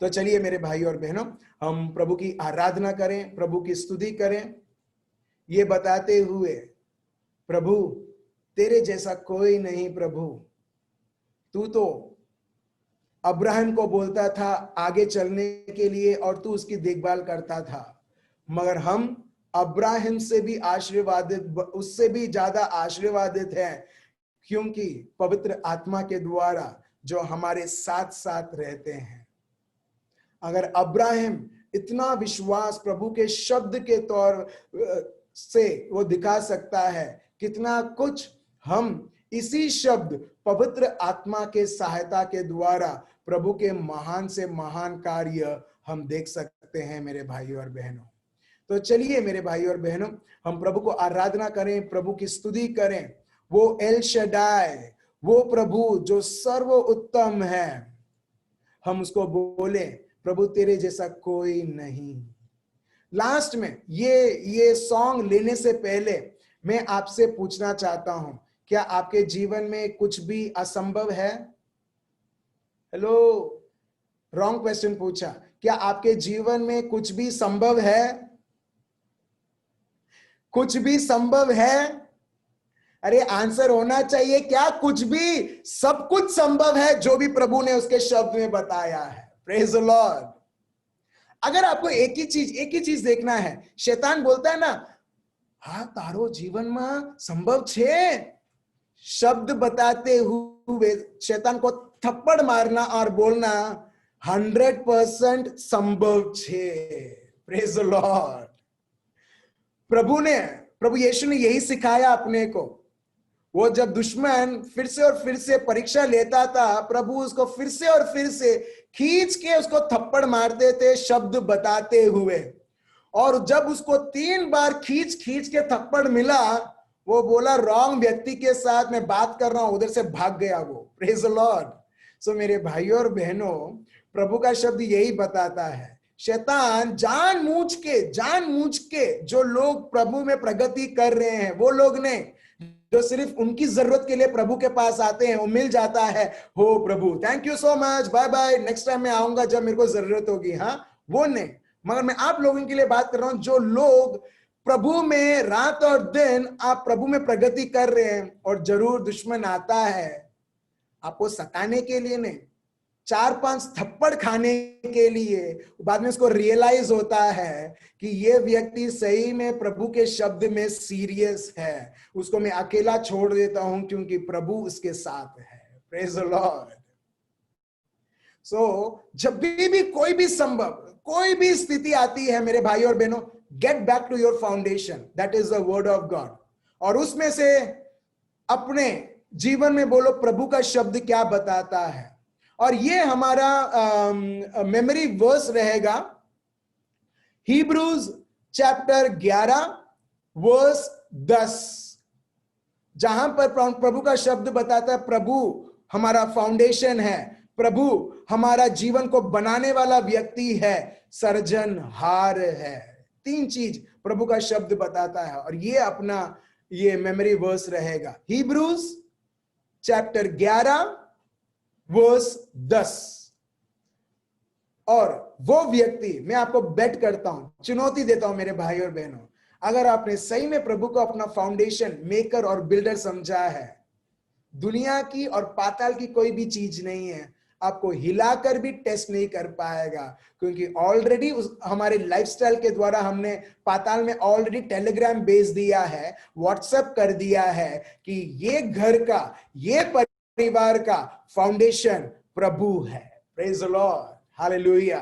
तो चलिए मेरे भाई और बहनों, हम प्रभु की आराधना करें, प्रभु की स्तुति करें, ये बताते हुए प्रभु तेरे जैसा कोई नहीं। प्रभु तू तो अब्राहम को बोलता था आगे चलने के लिए और तू उसकी देखभाल करता था, मगर हम अब्राहम से भी आशीर्वादित, उससे भी ज्यादा आशीर्वादित हैं, क्योंकि पवित्र आत्मा के द्वारा जो हमारे साथ साथ रहते हैं। अगर अब्राहम इतना विश्वास प्रभु के शब्द के तौर से वो दिखा सकता है, कितना कुछ हम इसी शब्द पवित्र आत्मा के सहायता के द्वारा प्रभु के महान से महान कार्य हम देख सकते हैं मेरे भाइयों और बहनों। तो चलिए मेरे भाइयों और बहनों, हम प्रभु को आराधना करें, प्रभु की स्तुति करें। वो एल शडाय, वो प्रभु जो सर्व उत्तम है, हम उसको बोले प्रभु तेरे जैसा कोई नहीं। लास्ट में ये सॉन्ग लेने से पहले मैं आपसे पूछना चाहता हूं, क्या आपके जीवन में कुछ भी असंभव है? हेलो, रॉन्ग क्वेश्चन पूछा। क्या आपके जीवन में कुछ भी संभव है? कुछ भी संभव है? अरे आंसर होना चाहिए, क्या कुछ भी? सब कुछ संभव है जो भी प्रभु ने उसके शब्द में बताया है। Praise the Lord. अगर आपको एक ही चीज देखना है, शैतान बोलता है ना, हाँ तारो जीवन में संभव छे, शब्द बताते हुए शैतान को थप्पड़ मारना और बोलना 100% संभव छे। Praise the lord. प्रभु यीशु ने यही सिखाया अपने को। वो जब दुश्मन फिर से और फिर से परीक्षा लेता था, प्रभु उसको फिर से और फिर से खींच के उसको थप्पड़ मारते थे शब्द बताते हुए। और जब उसको 3 बार खींच के थप्पड़ मिला, वो बोला रॉन्ग व्यक्ति के साथ मैं बात कर रहा हूं, उधर से भाग गया वो। Praise the Lord. सो मेरे भाइयों और बहनों, प्रभु का शब्द यही बताता है, शैतान जानबूझ के जो लोग प्रभु में प्रगति कर रहे हैं, वो लोग नहीं जो सिर्फ उनकी जरूरत के लिए प्रभु के पास आते हैं, वो मिल जाता है, हो प्रभु thank you so much, bye bye, next time मैं आऊंगा जब मेरे को जरूरत होगी, हाँ वो नहीं। मगर मैं आप लोगों के लिए बात कर रहा हूं, जो लोग प्रभु में रात और दिन आप प्रभु में प्रगति कर रहे हैं, और जरूर दुश्मन आता है आपको सताने के लिए नहीं, 4-5 थप्पड़ खाने के लिए बाद में उसको रियलाइज होता है कि ये व्यक्ति सही में प्रभु के शब्द में सीरियस है, उसको मैं अकेला छोड़ देता हूं क्योंकि प्रभु उसके साथ है। Praise the Lord. सो जब भी कोई भी संभव कोई भी स्थिति आती है मेरे भाई और बहनों, get back to your foundation, that is the word of God. और उसमें से अपने जीवन में बोलो प्रभु का शब्द क्या बताता है। और ये हमारा मेमोरी वर्स रहेगा, हिब्रूज चैप्टर 11 वर्स 10, जहां पर प्रभु का शब्द बताता है प्रभु हमारा फाउंडेशन है, प्रभु हमारा जीवन को बनाने वाला व्यक्ति है, सर्जनहार है। 3 चीज प्रभु का शब्द बताता है और ये अपना ये मेमोरी वर्स रहेगा, हिब्रूज चैप्टर 11 वर्स 10। और वो व्यक्ति, मैं आपको बेट करता हूं, चुनौती देता हूं मेरे भाई और बहनों, अगर आपने सही में प्रभु को अपना फाउंडेशन मेकर और बिल्डर समझा है, दुनिया की और पाताल की कोई भी चीज नहीं है आपको हिलाकर भी टेस्ट नहीं कर पाएगा, क्योंकि ऑलरेडी हमारे लाइफस्टाइल के द्वारा हमने पाताल में ऑलरेडी टेलीग्राम भेज दिया है, व्हाट्सएप कर दिया है कि ये घर का, ये परिवार का फाउंडेशन प्रभु है। Praise the Lord, hallelujah.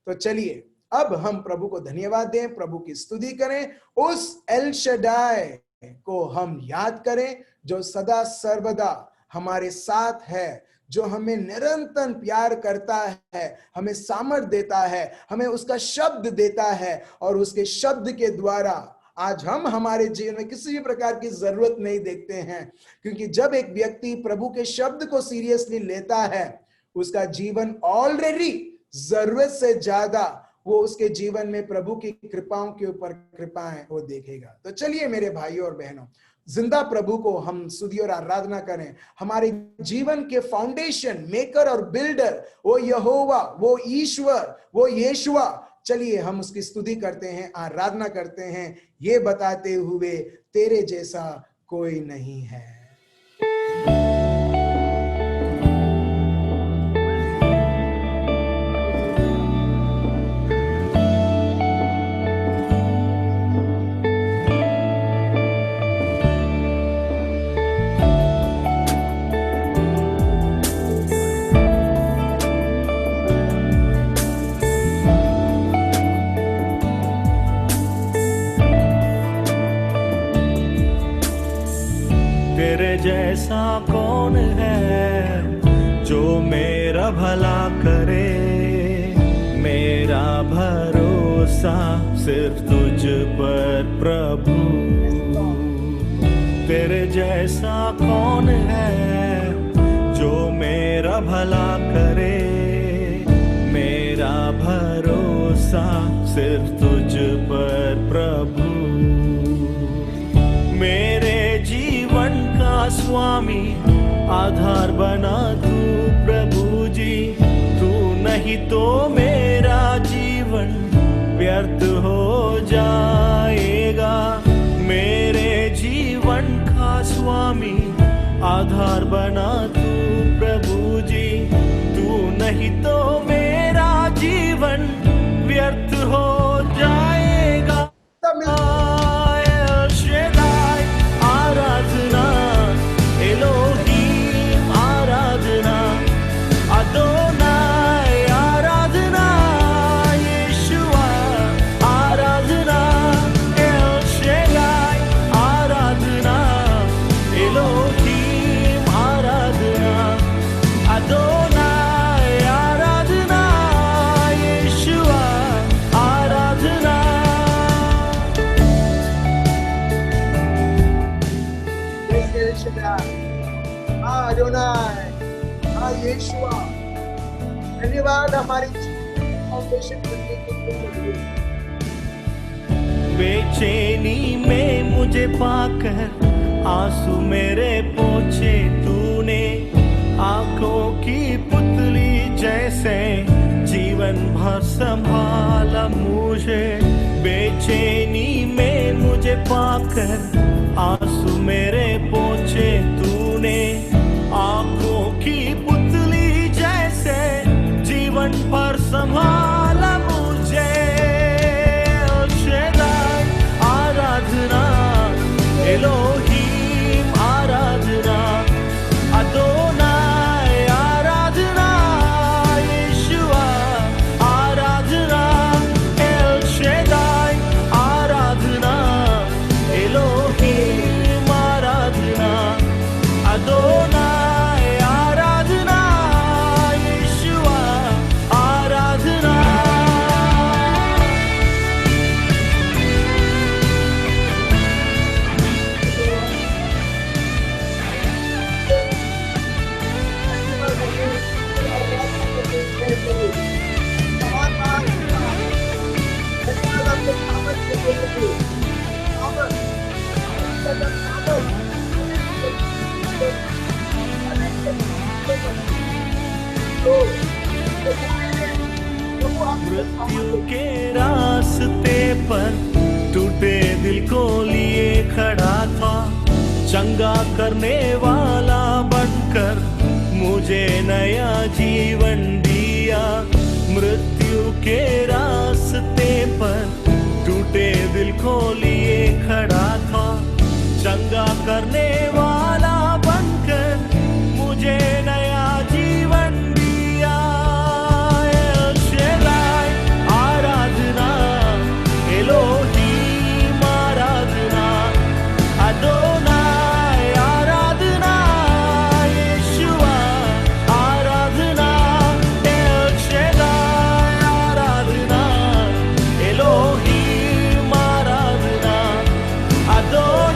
तो चलिए अब हम प्रभु को धन्यवाद दें, प्रभु की स्तुति करें, उस एल शडाई को हम याद करें जो सदा सर्वदा हमारे साथ है, जो हमें निरंतर प्यार करता है, हमें सामर्थ देता है, हमें उसका शब्द देता है और उसके शब्द के द्वारा आज हम हमारे जीवन में किसी भी प्रकार की जरूरत नहीं देखते हैं, क्योंकि जब एक व्यक्ति प्रभु के शब्द को सीरियसली लेता है उसका जीवन ऑलरेडी जरूरत से ज्यादा वो उसके जीवन में प्रभु की कृपाओं के ऊपर कृपाएं वो देखेगा। तो चलिए मेरे भाइयों और बहनों, जिंदा प्रभु को हम स्तुति और आराधना करें। हमारे जीवन के फाउंडेशन मेकर और बिल्डर वो यहोवा, वो ईश्वर, वो यीशुआ, चलिए हम उसकी स्तुति करते हैं, आराधना करते हैं, ये बताते हुए तेरे जैसा कोई नहीं है। तेरे जैसा कौन है जो मेरा भला करे, मेरा भरोसा सिर्फ तुझ पर प्रभु। तेरे जैसा कौन है जो मेरा भला करे, मेरा भरोसा सिर्फ तुझ पर प्रभु। मेरे जीवन का स्वामी आधार बना तू प्रभु जी, तू नहीं तो मेरा जीवन व्यर्थ हो जाएगा। मेरे जीवन का स्वामी आधार बना तू प्रभु जी, तू नहीं तो मेरा जीवन व्यर्थ हो जाएगा। आराधना एलोहीम, आराधना अदोनाय, आराधना यीशुआ, आराधना एल शेदाई, आराधना एलोहीम, आराधना अदोनाय, आराधना यीशुआ, आराधना। अदोनाय, यीशुआ, धन्यवाद हमारी फाउंडेशन करने के लिए। बेचैनी में मुझे पाकर आंसू मेरे पोंछे तूने, आंखों की पुतली जैसे जीवन भर संभाला मुझे। बेचैनी में मुझे पाकर आंसू मेरे पोंछे तूने, आंखों की पुतली जैसे लिए खड़ा था, चंगा करने वाला बनकर मुझे नया जीवन दिया। मृत्यु के रास्ते पर टूटे दिल को लिए खड़ा था, चंगा करने वाला बनकर मुझे नया जीवन दिया। एल शेदाई आराधना, एलोहीम आराधना, अदोनाई आराधना, यीशुआ आराधना। एल शेदाई आराधना, एलोहीम आराधना, अदोनाई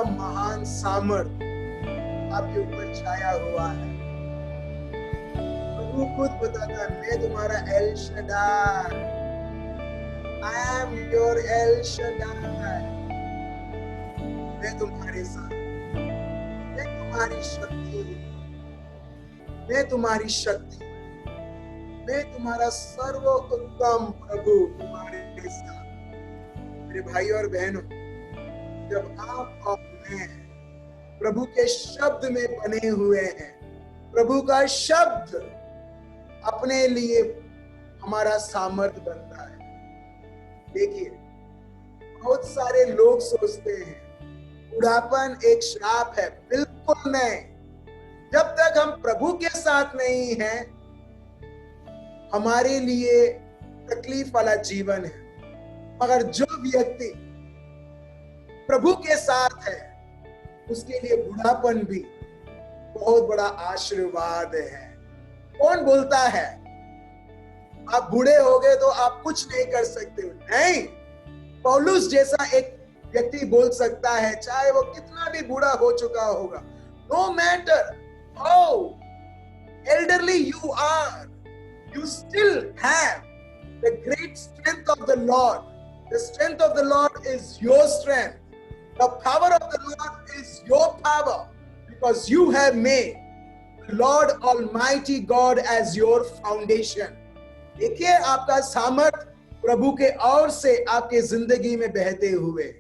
महान सामर्थ आपके ऊपर छाया हुआ है। प्रभु खुद बताता है, मैं तुम्हारा L Shaddai, I am your L Shaddai. मैं तुम्हारे साथ, मैं तुम्हारी शक्ति, मैं तुम्हारी शक्ति, मैं तुम्हारा सर्वोत्तम प्रभु तुम्हारे साथ। मेरे भाई और बहनों, जब आप और मैं प्रभु के शब्द में बने हुए हैं, प्रभु का शब्द अपने लिए हमारा सामर्थ बनता है। देखिए, बहुत सारे लोग सोचते हैं बुढ़ापन एक श्राप है। बिल्कुल नहीं। जब तक हम प्रभु के साथ नहीं हैं, हमारे लिए तकलीफ वाला जीवन है। मगर जो व्यक्ति प्रभु के साथ है, उसके लिए बुढ़ापन भी बहुत बड़ा आशीर्वाद है। कौन बोलता है आप बूढ़े हो गए तो आप कुछ नहीं कर सकते हो? नहीं, पौलुस जैसा एक व्यक्ति बोल सकता है, चाहे वो कितना भी बूढ़ा हो चुका होगा। No matter how elderly you are, you still have the great strength of the Lord. The strength of the Lord is your strength. The power of the Lord is your power, because you have made the Lord Almighty God as your foundation. देखिए, आपका सामर्थ प्रभु के ओर से आपके जिंदगी में बहते हुए,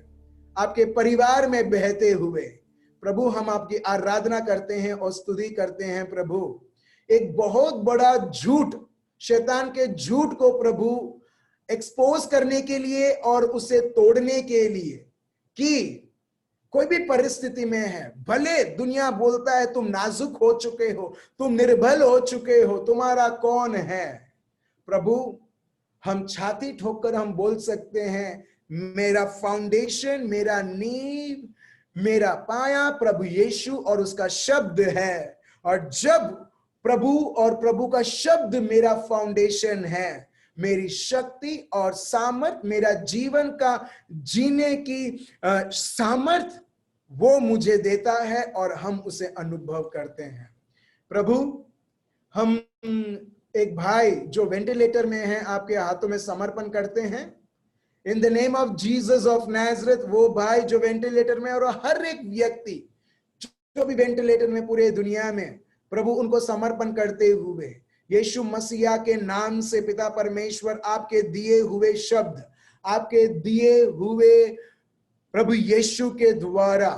आपके परिवार में बहते हुए। प्रभु, हम आपकी आराधना करते हैं और स्तुति करते हैं। प्रभु, एक बहुत बड़ा झूठ, शैतान के झूठ को प्रभु एक्सपोज करने के लिए और उसे तोड़ने के लिए, कि कोई भी परिस्थिति में है, भले दुनिया बोलता है तुम नाजुक हो चुके हो, तुम निर्बल हो चुके हो, तुम्हारा कौन है। प्रभु, हम छाती ठोककर हम बोल सकते हैं, मेरा फाउंडेशन, मेरा नींव, मेरा पाया प्रभु यीशु और उसका शब्द है। और जब प्रभु और प्रभु का शब्द मेरा फाउंडेशन है, मेरी शक्ति और सामर्थ, मेरा जीवन का जीने की सामर्थ वो मुझे देता है और हम उसे अनुभव करते हैं। प्रभु, हम एक भाई जो वेंटिलेटर में है आपके हाथों में समर्पण करते हैं। In the name of Jesus of Nazareth, वो भाई जो वेंटिलेटर में, और हर एक व्यक्ति जो भी वेंटिलेटर में पूरे दुनिया में, प्रभु उनको समर्पण करते हुए यीशु मसीहा के नाम से पिता परमेश्वर आपके दिए हुए शब्द, आपके दिए हुए प्रभु यीशु के द्वारा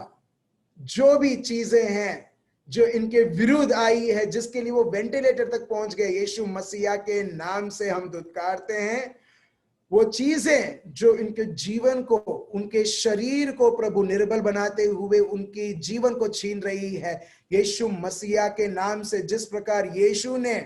जो भी चीजें हैं जो इनके विरुद्ध आई है, जिसके लिए वो वेंटिलेटर तक पहुंच गए, यीशु मसीहा के नाम से हम दुत्कारते हैं। वो चीजें जो इनके जीवन को, उनके शरीर को प्रभु निर्बल बनाते हुए उनकी जीवन को छीन रही है, यीशु मसीहा के नाम से जिस प्रकार यीशु ने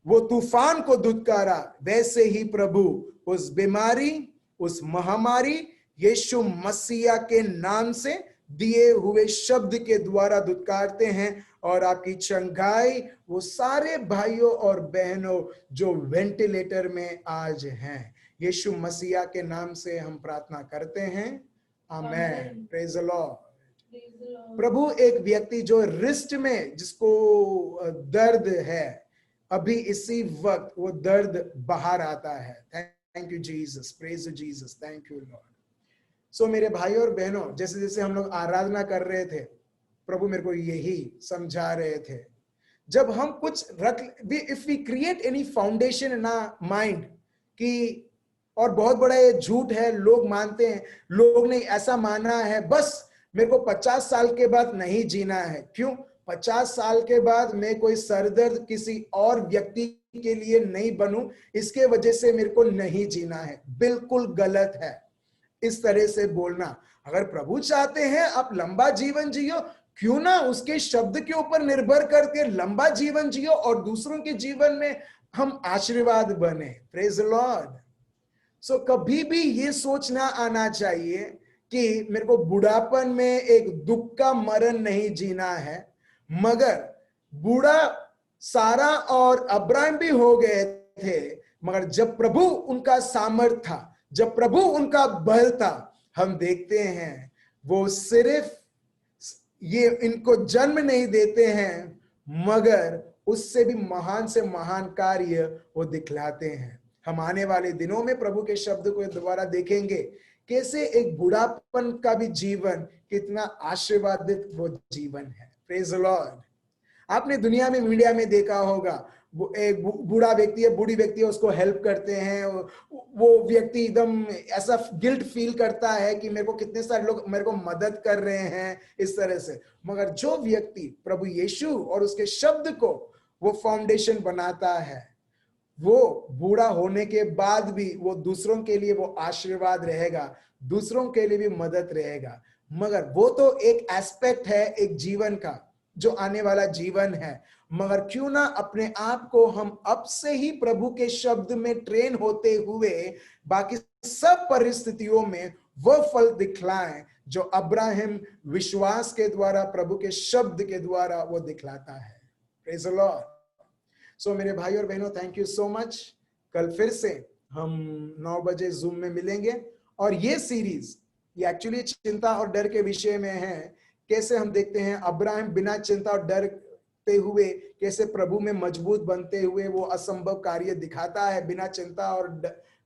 वो तूफान को दुत्कारा, वैसे ही प्रभु उस बीमारी, उस महामारी यीशु मसीहा के नाम से दिए हुए शब्द के द्वारा दुत्कारते हैं। और आपकी चंगाई वो सारे भाइयों और बहनों जो वेंटिलेटर में आज हैं, यीशु मसीहा के नाम से हम प्रार्थना करते हैं। आमेन। Praise the lord. प्रभु, एक व्यक्ति जो रिस्ट में जिसको दर्द है, अभी इसी वक्त वो दर्द बाहर आता है। Thank you Jesus, praise Jesus, thank you lord. So मेरे भाइयों और बहनों, जैसे जैसे हम लोग आराधना कर रहे थे, प्रभु मेरे को यही समझा रहे थे, जब हम कुछ रख, if we create any foundation in our mind कि, और बहुत बड़ा ये झूठ है, लोग मानते हैं, लोग ने ऐसा माना है, बस मेरे को 50 साल के बाद नहीं जीना है। क्यों? 50 साल के बाद मैं कोई सरदर्द किसी और व्यक्ति के लिए नहीं बनूं, इसके वजह से मेरे को नहीं जीना है। बिल्कुल गलत है इस तरह से बोलना। अगर प्रभु चाहते हैं आप लंबा जीवन जियो, क्यों ना उसके शब्द के ऊपर निर्भर करके लंबा जीवन जियो और दूसरों के जीवन में हम आशीर्वाद बने। Praise the Lord. सो कभी भी ये सोचना आना चाहिए कि मेरे को बुढ़ापन में एक दुख का मरण नहीं जीना है, मगर बूढ़ा सारा और अब्राहम भी हो गए थे, मगर जब प्रभु उनका सामर्थ था, जब प्रभु उनका बल था, हम देखते हैं वो सिर्फ ये इनको जन्म नहीं देते हैं, मगर उससे भी महान से महान कार्य वो दिखलाते हैं। हम आने वाले दिनों में प्रभु के शब्द को दोबारा देखेंगे, कैसे एक बुढ़ापन का भी जीवन कितना आशीर्वादित वो जीवन है। Praise the Lord. आपने दुनिया में, मीडिया में देखा होगा, वो एक बूढ़ा व्यक्ति है, बूढ़ी व्यक्ति है, उसको हेल्प करते हैं, वो व्यक्ति एकदम ऐसा गिल्ट फील करता है कि मेरे को कितने सारे लोग मेरे को मदद कर रहे हैं इस तरह से। मगर जो व्यक्ति प्रभु यीशु और उसके शब्द को वो फाउंडेशन बनाता है, वो बूढ़ा होने के बाद भी वो दूसरों के लिए वो आशीर्वाद रहेगा, दूसरों के लिए भी मदद रहेगा। मगर वो तो एक एस्पेक्ट है एक जीवन का जो आने वाला जीवन है, मगर क्यों ना अपने आप को हम अब से ही प्रभु के शब्द में ट्रेन होते हुए बाकी सब परिस्थितियों में वो फल दिखलाएं जो अब्राहम विश्वास के द्वारा, प्रभु के शब्द के द्वारा वो दिखलाता है। Praise the Lord. सो मेरे भाई और बहनों, थैंक यू सो मच। कल फिर से हम 9 बजे जूम में मिलेंगे, और ये सीरीज ये एक्चुअली चिंता और डर के विषय में है। कैसे हम देखते हैं अब्राहम बिना चिंता और डरते हुए कैसे प्रभु में मजबूत बनते हुए वो असंभव कार्य दिखाता है बिना चिंता और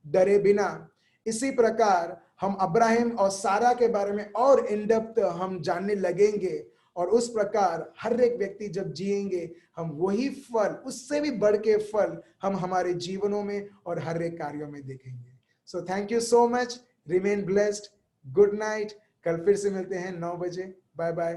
डरे बिना। इसी प्रकार हम अब्राहम और सारा के बारे में और इन डेप्थ हम जानने लगेंगे, और उस प्रकार हर एक व्यक्ति जब जिएंगे हम वही फल, उससे भी बढ़ के फल हम हमारे जीवनों में और हर एक कार्यों में देखेंगे। So thank you so much. Remain blessed. Good night. कल फिर से मिलते हैं 9 बजे। Bye bye.